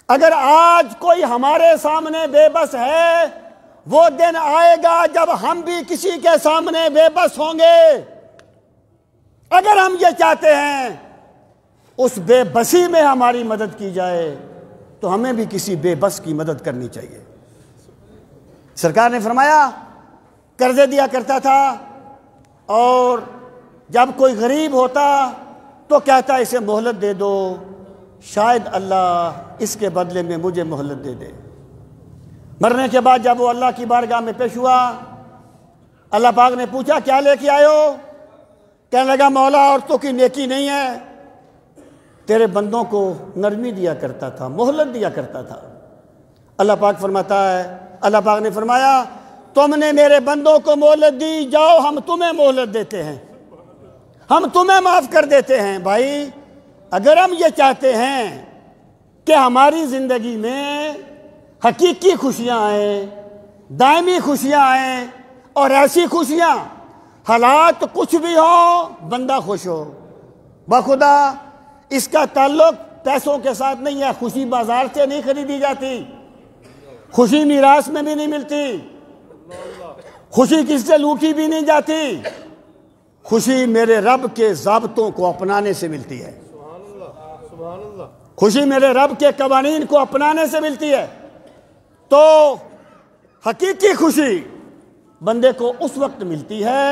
اگر آج کوئی ہمارے سامنے بے بس ہے، وہ دن آئے گا جب ہم بھی کسی کے سامنے بے بس ہوں گے۔ اگر ہم یہ چاہتے ہیں اس بے بسی میں ہماری مدد کی جائے تو ہمیں بھی کسی بے بس کی مدد کرنی چاہیے۔ سرکار نے فرمایا قرضے دیا کرتا تھا، اور جب کوئی غریب ہوتا تو کہتا اسے مہلت دے دو، شاید اللہ اس کے بدلے میں مجھے مہلت دے دے۔ مرنے کے بعد جب وہ اللہ کی بارگاہ میں پیش ہوا، اللہ پاک نے پوچھا کیا لے کے آئے ہو؟ کہنے لگا مولا عورتوں کی نیکی نہیں ہے، تیرے بندوں کو نرمی دیا کرتا تھا، مہلت دیا کرتا تھا۔ اللہ پاک فرماتا ہے، اللہ پاک نے فرمایا تم نے میرے بندوں کو مہلت دی، جاؤ ہم تمہیں مہلت دیتے ہیں، ہم تمہیں معاف کر دیتے ہیں۔ بھائی اگر ہم یہ چاہتے ہیں کہ ہماری زندگی میں حقیقی خوشیاں آئیں، دائمی خوشیاں آئیں، اور ایسی خوشیاں حالات کچھ بھی ہو بندہ خوش ہو، بخدا اس کا تعلق پیسوں کے ساتھ نہیں ہے۔ خوشی بازار سے نہیں خریدی جاتی، خوشی میراث میں بھی نہیں ملتی، خوشی کس سے لوٹی بھی نہیں جاتی، خوشی میرے رب کے ضابطوں کو اپنانے سے ملتی ہے، خوشی میرے رب کے قوانین کو اپنانے سے ملتی ہے۔ تو حقیقی خوشی بندے کو اس وقت ملتی ہے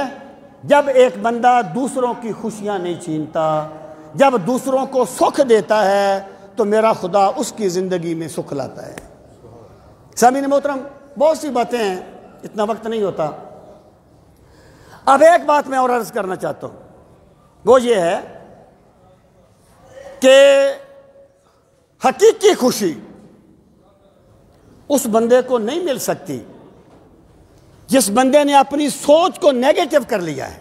جب ایک بندہ دوسروں کی خوشیاں نہیں چھینتا، جب دوسروں کو سکھ دیتا ہے تو میرا خدا اس کی زندگی میں سکھ لاتا ہے۔ سامعین محترم، بہت سی باتیں ہیں، اتنا وقت نہیں ہوتا۔ اب ایک بات میں اور عرض کرنا چاہتا ہوں، وہ یہ ہے کہ حقیقی خوشی اس بندے کو نہیں مل سکتی جس بندے نے اپنی سوچ کو نیگیٹو کر لیا ہے۔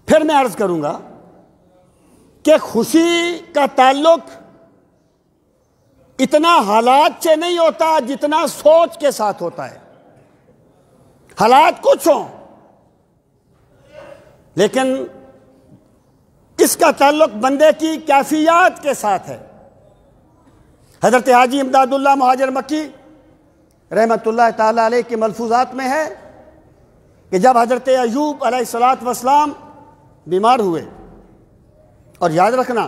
پھر میں عرض کروں گا کہ خوشی کا تعلق اتنا حالات سے نہیں ہوتا جتنا سوچ کے ساتھ ہوتا ہے۔ حالات کچھ ہوں لیکن اس کا تعلق بندے کی کیفیات کے ساتھ ہے۔ حضرت حاجی امداد اللہ مہاجر مکی رحمت اللہ تعالی علیہ کے ملفوظات میں ہے کہ جب حضرت ایوب علیہ السلام بیمار ہوئے، اور یاد رکھنا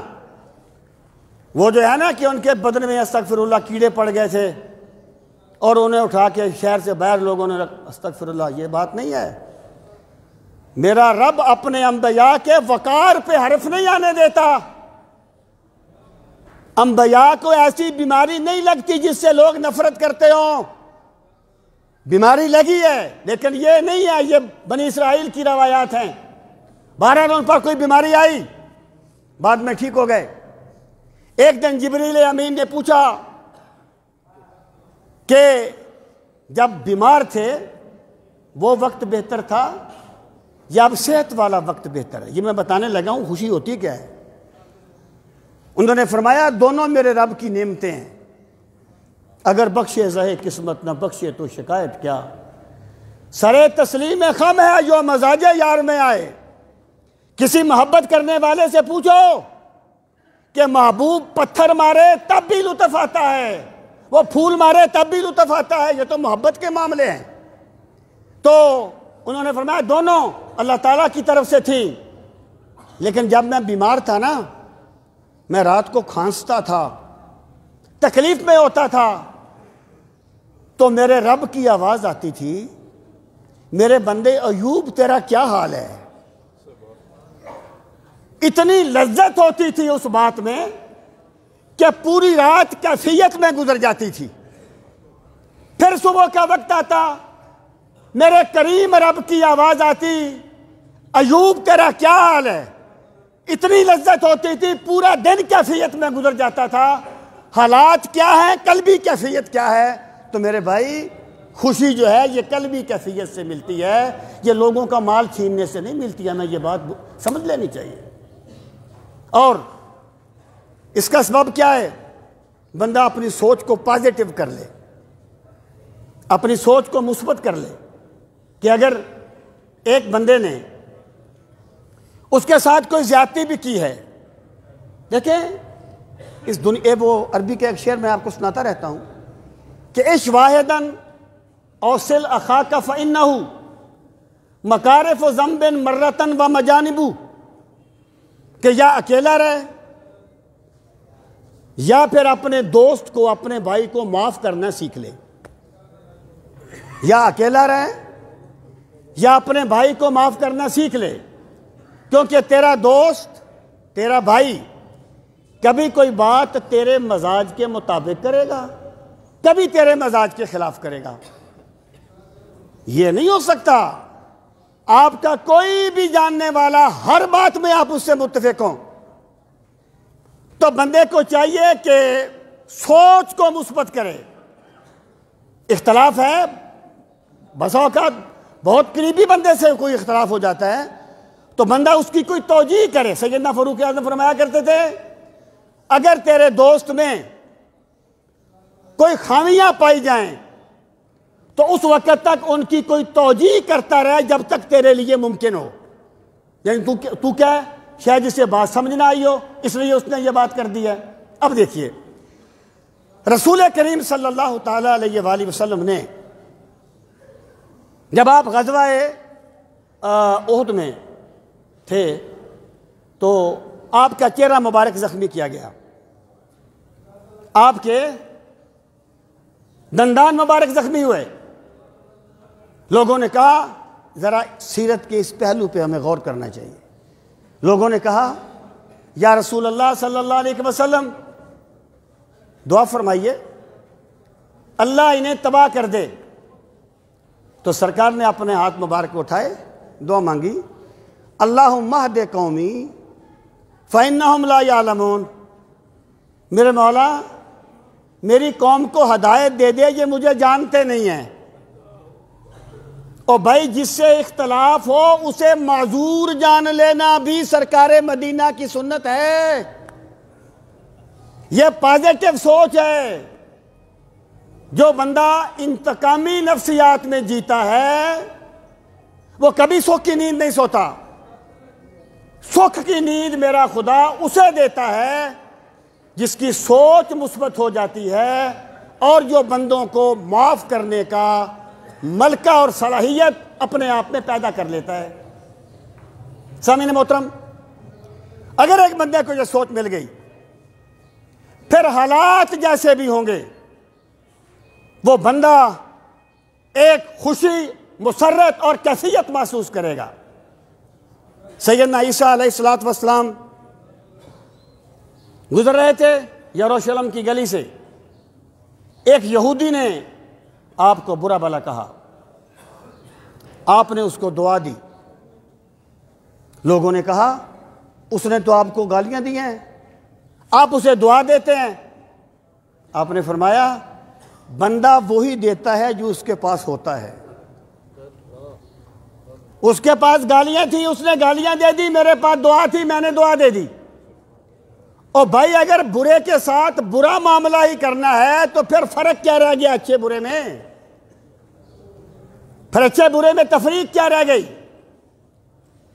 وہ جو ہے نا کہ ان کے بدن میں استغفر اللہ کیڑے پڑ گئے تھے اور انہیں اٹھا کے شہر سے باہر لوگوں نے استغفر اللہ، یہ بات نہیں ہے۔ میرا رب اپنے انبیاء کے وقار پہ حرف نہیں آنے دیتا۔ انبیاء کو ایسی بیماری نہیں لگتی جس سے لوگ نفرت کرتے ہوں، بیماری لگی ہے لیکن یہ نہیں ہے، یہ بنی اسرائیل کی روایات ہیں۔ بہرحال ان پر کوئی بیماری آئی، بعد میں ٹھیک ہو گئے۔ ایک دن جبریل امین نے پوچھا کہ جب بیمار تھے وہ وقت بہتر تھا یا اب صحت والا وقت بہتر ہے؟ یہ میں بتانے لگا ہوں خوشی ہوتی کیا ہے۔ انہوں نے فرمایا دونوں میرے رب کی نعمتیں ہیں، اگر بخشے زہے قسمت نہ بخشے تو شکایت کیا، سرے تسلیم خم ہے جو مزاج یار میں آئے۔ کسی محبت کرنے والے سے پوچھو کہ محبوب پتھر مارے تب بھی لطف آتا ہے، وہ پھول مارے تب بھی لطف آتا ہے، یہ تو محبت کے معاملے ہیں۔ تو انہوں نے فرمایا دونوں اللہ تعالیٰ کی طرف سے تھی، لیکن جب میں بیمار تھا نا، میں رات کو کھانستا تھا، تکلیف میں ہوتا تھا، تو میرے رب کی آواز آتی تھی، میرے بندے ایوب تیرا کیا حال ہے؟ اتنی لذت ہوتی تھی اس بات میں کہ پوری رات کیفیت میں گزر جاتی تھی۔ پھر صبح کا وقت آتا، میرے کریم رب کی آواز آتی، ایوب تیرا کیا حال ہے؟ اتنی لذت ہوتی تھی، پورا دن کیفیت میں گزر جاتا تھا۔ حالات کیا ہیں، قلبی کیفیت کیا ہے؟ تو میرے بھائی خوشی جو ہے یہ قلبی کیفیت سے ملتی ہے، یہ لوگوں کا مال چھیننے سے نہیں ملتی ہے، ہمیں یہ بات سمجھ لینی چاہیے۔ اور اس کا سبب کیا ہے؟ بندہ اپنی سوچ کو پازیٹو کر لے، اپنی سوچ کو مثبت کر لے کہ اگر ایک بندے نے اس کے ساتھ کوئی زیادتی بھی کی ہے، دیکھیں اس دنیا، وہ عربی کے ایک شعر میں آپ کو سناتا رہتا ہوں کہ عش واحدن اوصل اخاک فانہ مکارف ذنب مرتن و مجانب، کہ یا اکیلا رہے یا پھر اپنے دوست کو، اپنے بھائی کو معاف کرنا سیکھ لے، یا اکیلا رہے یا اپنے بھائی کو معاف کرنا سیکھ لے، کیونکہ تیرا دوست، تیرا بھائی کبھی کوئی بات تیرے مزاج کے مطابق کرے گا، کبھی تیرے مزاج کے خلاف کرے گا۔ یہ نہیں ہو سکتا آپ کا کوئی بھی جاننے والا ہر بات میں آپ اس سے متفق ہوں۔ تو بندے کو چاہیے کہ سوچ کو مثبت کرے۔ اختلاف ہے، بسا اوقات بہت قریبی بندے سے کوئی اختلاف ہو جاتا ہے تو بندہ اس کی کوئی توجیہ کرے. سیدنا فاروق اعظم فرمایا کرتے تھے اگر تیرے دوست میں کوئی خامیاں پائی جائیں تو اس وقت تک ان کی کوئی توجیہ کرتا رہے جب تک تیرے لیے ممکن ہو. یعنی تو کیا ہے شاید جسے بات سمجھ نہ آئی ہو اس لیے اس نے یہ بات کر دی ہے. اب دیکھیے رسول کریم صلی اللہ تعالی علیہ وآلہ وسلم نے جب آپ غزوہ احد میں تھے تو آپ کا چہرہ مبارک زخمی کیا گیا, آپ کے دندان مبارک زخمی ہوئے. لوگوں نے کہا ذرا سیرت کے اس پہلو پہ ہمیں غور کرنا چاہیے. لوگوں نے کہا یا رسول اللہ صلی اللہ علیہ وسلم دعا فرمائیے اللہ انہیں تباہ کر دے. تو سرکار نے اپنے ہاتھ مبارک اٹھائے, دعا مانگی, اللہم اہد قومی فإنہم لا یعلمون. میرے مولا میری قوم کو ہدایت دے دے, یہ مجھے جانتے نہیں ہیں. اور بھائی جس سے اختلاف ہو اسے معذور جان لینا بھی سرکار مدینہ کی سنت ہے. یہ پازیٹو سوچ ہے. جو بندہ انتقامی نفسیات میں جیتا ہے وہ کبھی سکھ کی نیند نہیں سوتا. سکھ کی نیند میرا خدا اسے دیتا ہے جس کی سوچ مثبت ہو جاتی ہے اور جو بندوں کو معاف کرنے کا ملکہ اور صلاحیت اپنے آپ میں پیدا کر لیتا ہے. سامعین محترم, اگر ایک بندے کو یہ سوچ مل گئی پھر حالات جیسے بھی ہوں گے وہ بندہ ایک خوشی, مسرت اور کیفیت محسوس کرے گا. سیدنا عیسیٰ علیہ السلام گزر رہے تھے یروشلم کی گلی سے. ایک یہودی نے آپ کو برا بھلا کہا, آپ نے اس کو دعا دی. لوگوں نے کہا اس نے تو آپ کو گالیاں دی ہیں, آپ اسے دعا دیتے ہیں. آپ نے فرمایا بندہ وہی دیتا ہے جو اس کے پاس ہوتا ہے. اس کے پاس گالیاں تھی, اس نے گالیاں دے دی, میرے پاس دعا تھی, میں نے دعا دے دی. اور بھائی اگر برے کے ساتھ برا معاملہ ہی کرنا ہے تو پھر فرق کیا رہ گیا اچھے برے میں؟ پھر اچھے برے میں تفریق کیا رہ گئی؟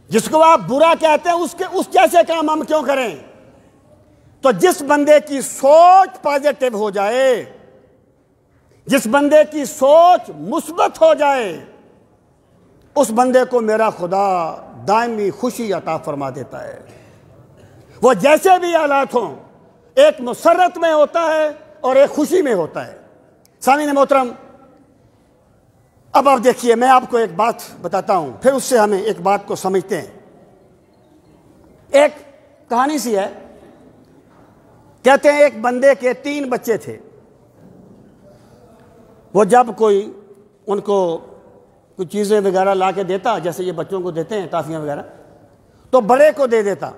جس کو آپ برا کہتے ہیں اس جیسے کام ہم کیوں کریں؟ تو جس بندے کی سوچ پازیٹو ہو جائے, جس بندے کی سوچ مثبت ہو جائے, اس بندے کو میرا خدا دائمی خوشی عطا فرما دیتا ہے. وہ جیسے بھی حالات ہوں ایک مسرت میں ہوتا ہے اور ایک خوشی میں ہوتا ہے. سامعین محترم, اب آپ دیکھیے میں آپ کو ایک بات بتاتا ہوں, پھر اس سے ہمیں ایک بات کو سمجھتے ہیں. ایک کہانی سی ہے, کہتے ہیں ایک بندے کے 3 بچے تھے. وہ جب کوئی ان کو کچھ چیزیں وغیرہ لا کے دیتا, جیسے یہ بچوں کو دیتے ہیں ٹافیاں وغیرہ, تو بڑے کو دے دیتا.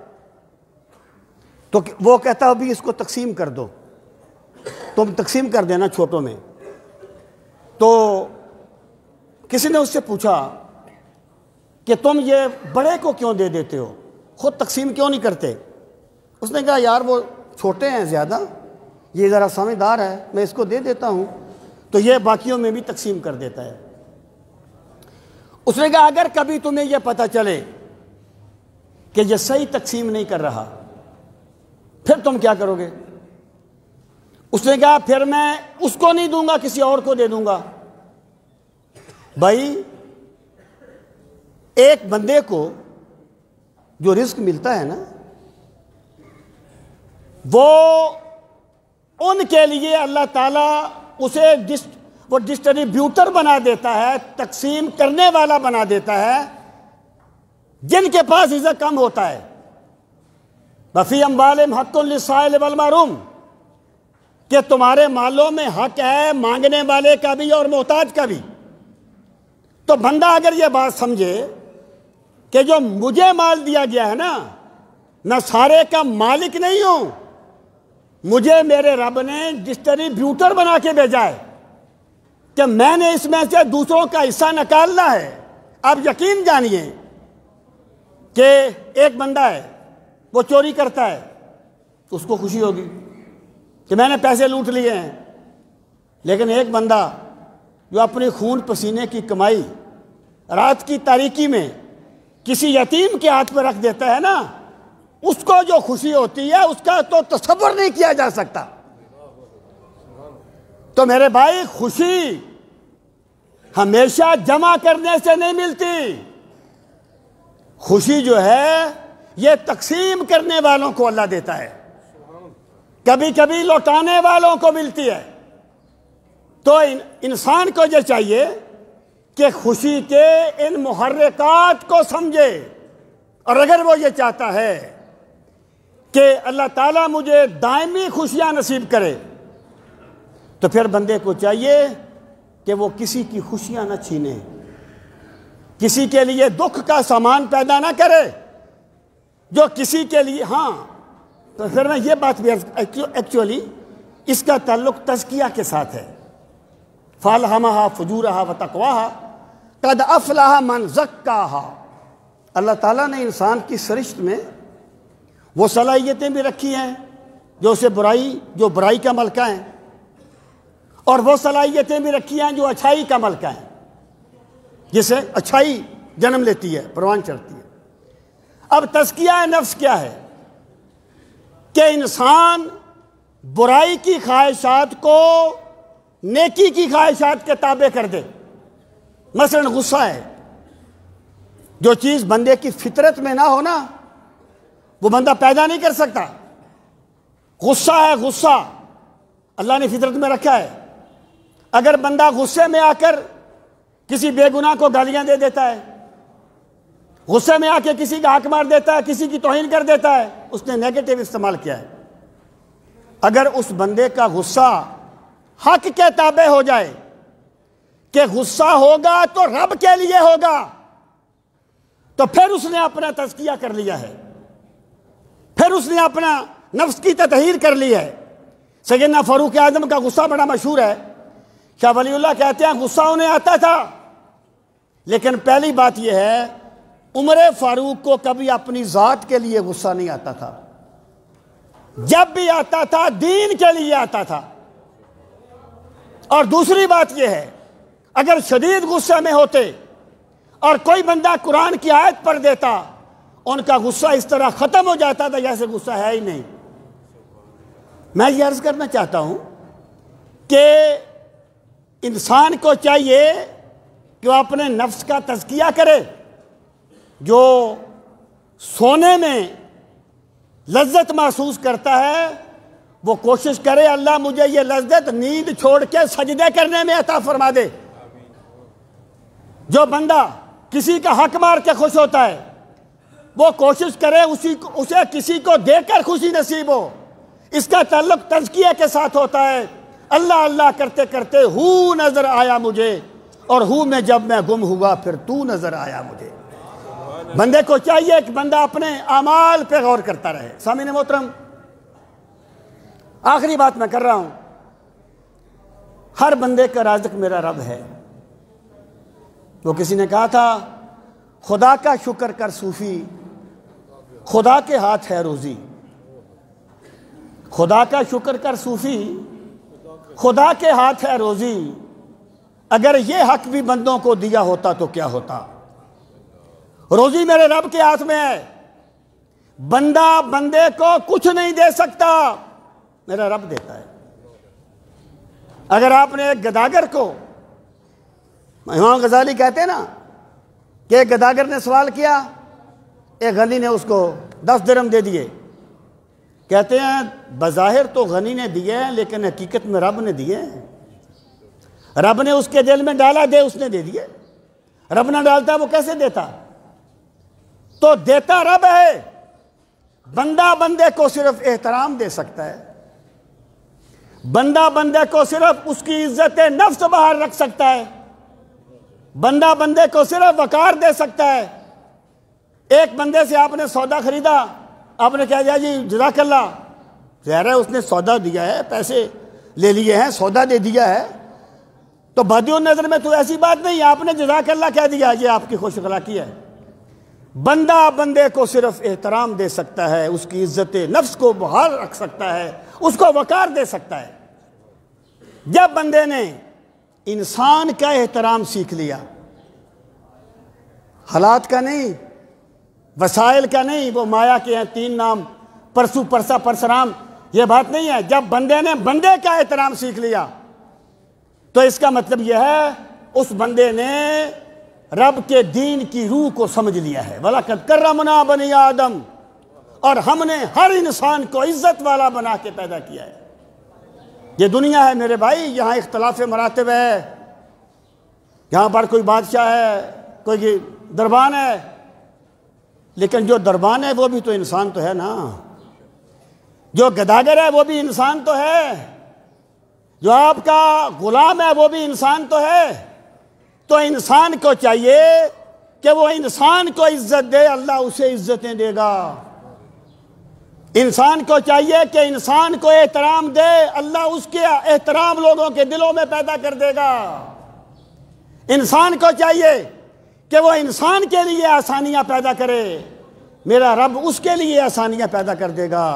تو وہ کہتا ابھی اس کو تقسیم کر دو, تم تقسیم کر دینا چھوٹوں میں. تو کسی نے اس سے پوچھا کہ تم یہ بڑے کو کیوں دے دیتے ہو, خود تقسیم کیوں نہیں کرتے؟ اس نے کہا یار وہ چھوٹے ہیں زیادہ, یہ ذرا سمجھدار ہے, میں اس کو دے دیتا ہوں تو یہ باقیوں میں بھی تقسیم کر دیتا ہے. اس نے کہا اگر کبھی تمہیں یہ پتہ چلے کہ یہ صحیح تقسیم نہیں کر رہا پھر تم کیا کرو گے؟ اس نے کہا پھر میں اس کو نہیں دوں گا, کسی اور کو دے دوں گا. بھائی ایک بندے کو جو رزق ملتا ہے نا وہ ان کے لیے اللہ تعالیٰ اسے وہ ڈسٹریبیوٹر بنا دیتا ہے, تقسیم کرنے والا بنا دیتا ہے جن کے پاس رزق کم ہوتا ہے. وفی اموالہم حق للسائل والمحروم, کہ تمہارے مالوں میں حق ہے مانگنے والے کا بھی اور محتاج کا بھی. تو بندہ اگر یہ بات سمجھے کہ جو مجھے مال دیا گیا ہے نا, میں سارے کا مالک نہیں ہوں, مجھے میرے رب نے ڈسٹریبیوٹر بنا کے بھیجا ہے کہ میں نے اس میں سے دوسروں کا حصہ نکالنا ہے. آپ یقین جانیے کہ کہ ایک بندہ ہے وہ چوری کرتا ہے، اس کو خوشی ہوگی کہ میں نے پیسے لوٹ لیے ہیں، لیکن ایک بندہ جو اپنی خون پسینے کی کمائی رات کی تاریکی میں کسی یتیم کے ہاتھ پہ رکھ دیتا ہے نا، اس کو جو خوشی ہوتی ہے اس کا تو تصور نہیں کیا جا سکتا۔ تو میرے بھائی، خوشی ہمیشہ جمع کرنے سے نہیں ملتی، خوشی جو ہے یہ تقسیم کرنے والوں کو اللہ دیتا ہے، کبھی کبھی لوٹانے والوں کو ملتی ہے۔ تو انسان کو یہ چاہیے کہ خوشی کے ان محرکات کو سمجھے، اور اگر وہ یہ چاہتا ہے کہ اللہ تعالیٰ مجھے دائمی خوشیاں نصیب کرے، تو پھر بندے کو چاہیے کہ وہ کسی کی خوشیاں نہ چھینے، کسی کے لیے دکھ کا سامان پیدا نہ کرے، جو کسی کے لیے تو پھر میں یہ بات بھی ایکچولی اس کا تعلق تزکیہ کے ساتھ ہے۔ فَأَلْهَمَهَا فُجُورَهَا وَتَقْوَاهَا قَدْ أَفْلَحَ مَنْ زَكَّاهَا۔ اللہ تعالیٰ نے انسان کی سرشت میں وہ صلاحیتیں بھی رکھی ہیں جو برائی کا ملکہ ہیں، اور وہ صلاحیتیں بھی رکھی ہیں جو اچھائی کا ملکہ ہیں، جسے اچھائی جنم لیتی ہے، پروان چڑھتی ہے۔ اب تزکیہ نفس کیا ہے؟ کہ انسان برائی کی خواہشات کو نیکی کی خواہشات کے تابع کر دے۔ مثلا غصہ ہے، جو چیز بندے کی فطرت میں نہ ہونا وہ بندہ پیدا نہیں کر سکتا۔ غصہ ہے، غصہ اللہ نے فطرت میں رکھا ہے۔ اگر بندہ غصے میں آ کر کسی بے گناہ کو گالیاں دے دیتا ہے، غصے میں آ کے کسی کا حق مار دیتا ہے، کسی کی توہین کر دیتا ہے، اس نے نیگیٹو استعمال کیا ہے۔ اگر اس بندے کا غصہ حق کے تابع ہو جائے کہ غصہ ہوگا تو رب کے لیے ہوگا، تو پھر اس نے اپنا تزکیہ کر لیا ہے، پھر اس نے اپنا نفس کی تطہیر کر لی ہے۔ سیدنا فاروق اعظم کا غصہ بڑا مشہور ہے۔ شاہ ولی اللہ کہتے ہیں غصہ انہیں آتا تھا، لیکن پہلی بات یہ ہے عمر فاروق کو کبھی اپنی ذات کے لیے غصہ نہیں آتا تھا، جب بھی آتا تھا دین کے لیے آتا تھا۔ اور دوسری بات یہ ہے، اگر شدید غصے میں ہوتے اور کوئی بندہ قرآن کی آیت پڑھ دیتا، ان کا غصہ اس طرح ختم ہو جاتا تھا جیسے غصہ ہے ہی نہیں۔ میں یہ عرض کرنا چاہتا ہوں کہ انسان کو چاہیے کہ وہ اپنے نفس کا تزکیہ کرے۔ جو سونے میں لذت محسوس کرتا ہے وہ کوشش کرے اللہ مجھے یہ لذت نیند چھوڑ کے سجدے کرنے میں عطا فرما دے۔ جو بندہ کسی کا حق مار کے خوش ہوتا ہے وہ کوشش کرے اسے کسی کو دے کر خوشی نصیب ہو۔ اس کا تعلق تزکیہ کے ساتھ ہوتا ہے۔ اللہ اللہ کرتے کرتے ہو نظر آیا مجھے، اور ہو میں جب میں گم ہوا پھر تو نظر آیا مجھے۔ بندے کو چاہیے کہ بندہ اپنے اعمال پہ غور کرتا رہے۔ سامعین محترم، آخری بات میں کر رہا ہوں، ہر بندے کا رازق میرا رب ہے۔ وہ کسی نے کہا تھا خدا کا شکر کر صوفی، خدا کے ہاتھ ہے روزی۔ خدا کا شکر کر صوفی، خدا کے ہاتھ ہے روزی۔ اگر یہ حق بھی بندوں کو دیا ہوتا تو کیا ہوتا۔ روزی میرے رب کے ہاتھ میں ہے، بندہ بندے کو کچھ نہیں دے سکتا، میرا رب دیتا ہے۔ اگر آپ نے ایک گداگر کو، امام غزالی کہتے ہیں نا کہ ایک گداگر نے سوال کیا، ایک غنی نے اس کو 10 درہم دے دیے۔ کہتے ہیں بظاہر تو غنی نے دیے ہیں لیکن حقیقت میں رب نے دیے ہیں۔ رب نے اس کے دل میں ڈالا، دے اس نے دے دیے۔ رب نہ ڈالتا وہ کیسے دیتا؟ تو دیتا رب ہے، بندہ بندے کو صرف احترام دے سکتا ہے، بندہ بندے کو صرف اس کی عزت نفس باہر رکھ سکتا ہے، بندہ بندے کو صرف وقار دے سکتا ہے۔ ایک بندے سے آپ نے سودا خریدا، آپ نے کہا جی جزاک اللہ، ظاہر ہے اس نے سودا دیا ہے، پیسے لے لیے ہیں، سودا دے دیا ہے، تو بدیو نظر میں تو ایسی بات نہیں، آپ نے جزاک اللہ کہہ دیا، یہ آپ کی خوش اخلاقی ہے۔ بندہ بندے کو صرف احترام دے سکتا ہے، اس کی عزت نفس کو بحال رکھ سکتا ہے، اس کو وقار دے سکتا ہے جب بندے نے انسان کا احترام سیکھ لیا، حالات کا نہیں، وسائل کا نہیں۔ وہ مایا کے ہیں 3 نام، پرسو پرسا پرسرام، یہ بات نہیں ہے۔ جب بندے نے بندے کا احترام سیکھ لیا تو اس کا مطلب یہ ہے اس بندے نے رب کے دین کی روح کو سمجھ لیا ہے۔ وَلَقَدْ كَرَّمْنَا بَنِي آدم، اور ہم نے ہر انسان کو عزت والا بنا کے پیدا کیا ہے۔ یہ دنیا ہے میرے بھائی، یہاں اختلاف مراتب ہے، یہاں پر کوئی بادشاہ ہے، کوئی دربان ہے، لیکن جو دربان ہے وہ بھی تو انسان تو ہے نا، جو گداگر ہے وہ بھی انسان تو ہے، جو آپ کا غلام ہے وہ بھی انسان تو ہے۔ تو انسان کو چاہیے کہ وہ انسان کو عزت دے، اللہ اسے عزتیں دے گا۔ انسان کو چاہیے کہ انسان کو احترام دے، اللہ اس کے احترام لوگوں کے دلوں میں پیدا کر دے گا۔ انسان کو چاہیے کہ وہ انسان کے لیے آسانیاں پیدا کرے، میرا رب اس کے لیے آسانیاں پیدا کر دے گا۔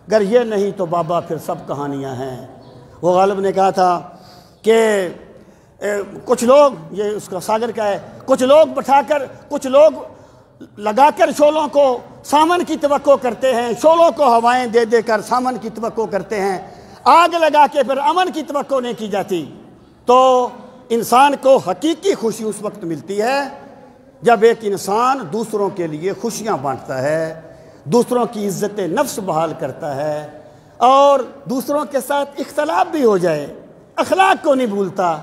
اگر یہ نہیں تو بابا پھر سب کہانیاں ہیں۔ وہ غالب نے کہا تھا کہ کچھ لوگ، یہ اس کا ساگر کا ہے، کچھ لوگ بٹھا کر، کچھ لوگ لگا کر شعلوں کو سامن کی توقع کرتے ہیں، شعلوں کو ہوائیں دے دے کر سامن کی توقع کرتے ہیں، آگ لگا کے پھر امن کی توقع نہیں کی جاتی۔ تو انسان کو حقیقی خوشی اس وقت ملتی ہے جب ایک انسان دوسروں کے لیے خوشیاں بانٹتا ہے، دوسروں کی عزت نفس بحال کرتا ہے، اور دوسروں کے ساتھ اختلاف بھی ہو جائے، اخلاق کو نہیں بھولتا،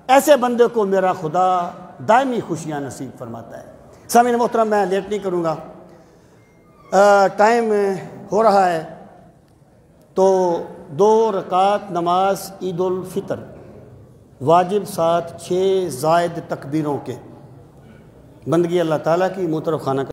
ایسے بندے کو میرا خدا دائمی خوشیاں نصیب فرماتا ہے۔ سامعین محترم، میں لیٹ نہیں کروں گا، ٹائم ہو رہا ہے۔ تو 2 رکعت نماز عید الفطر واجب 7 6 زائد تکبیروں کے، بندگی اللہ تعالیٰ کی، منہ طرف خانہ کا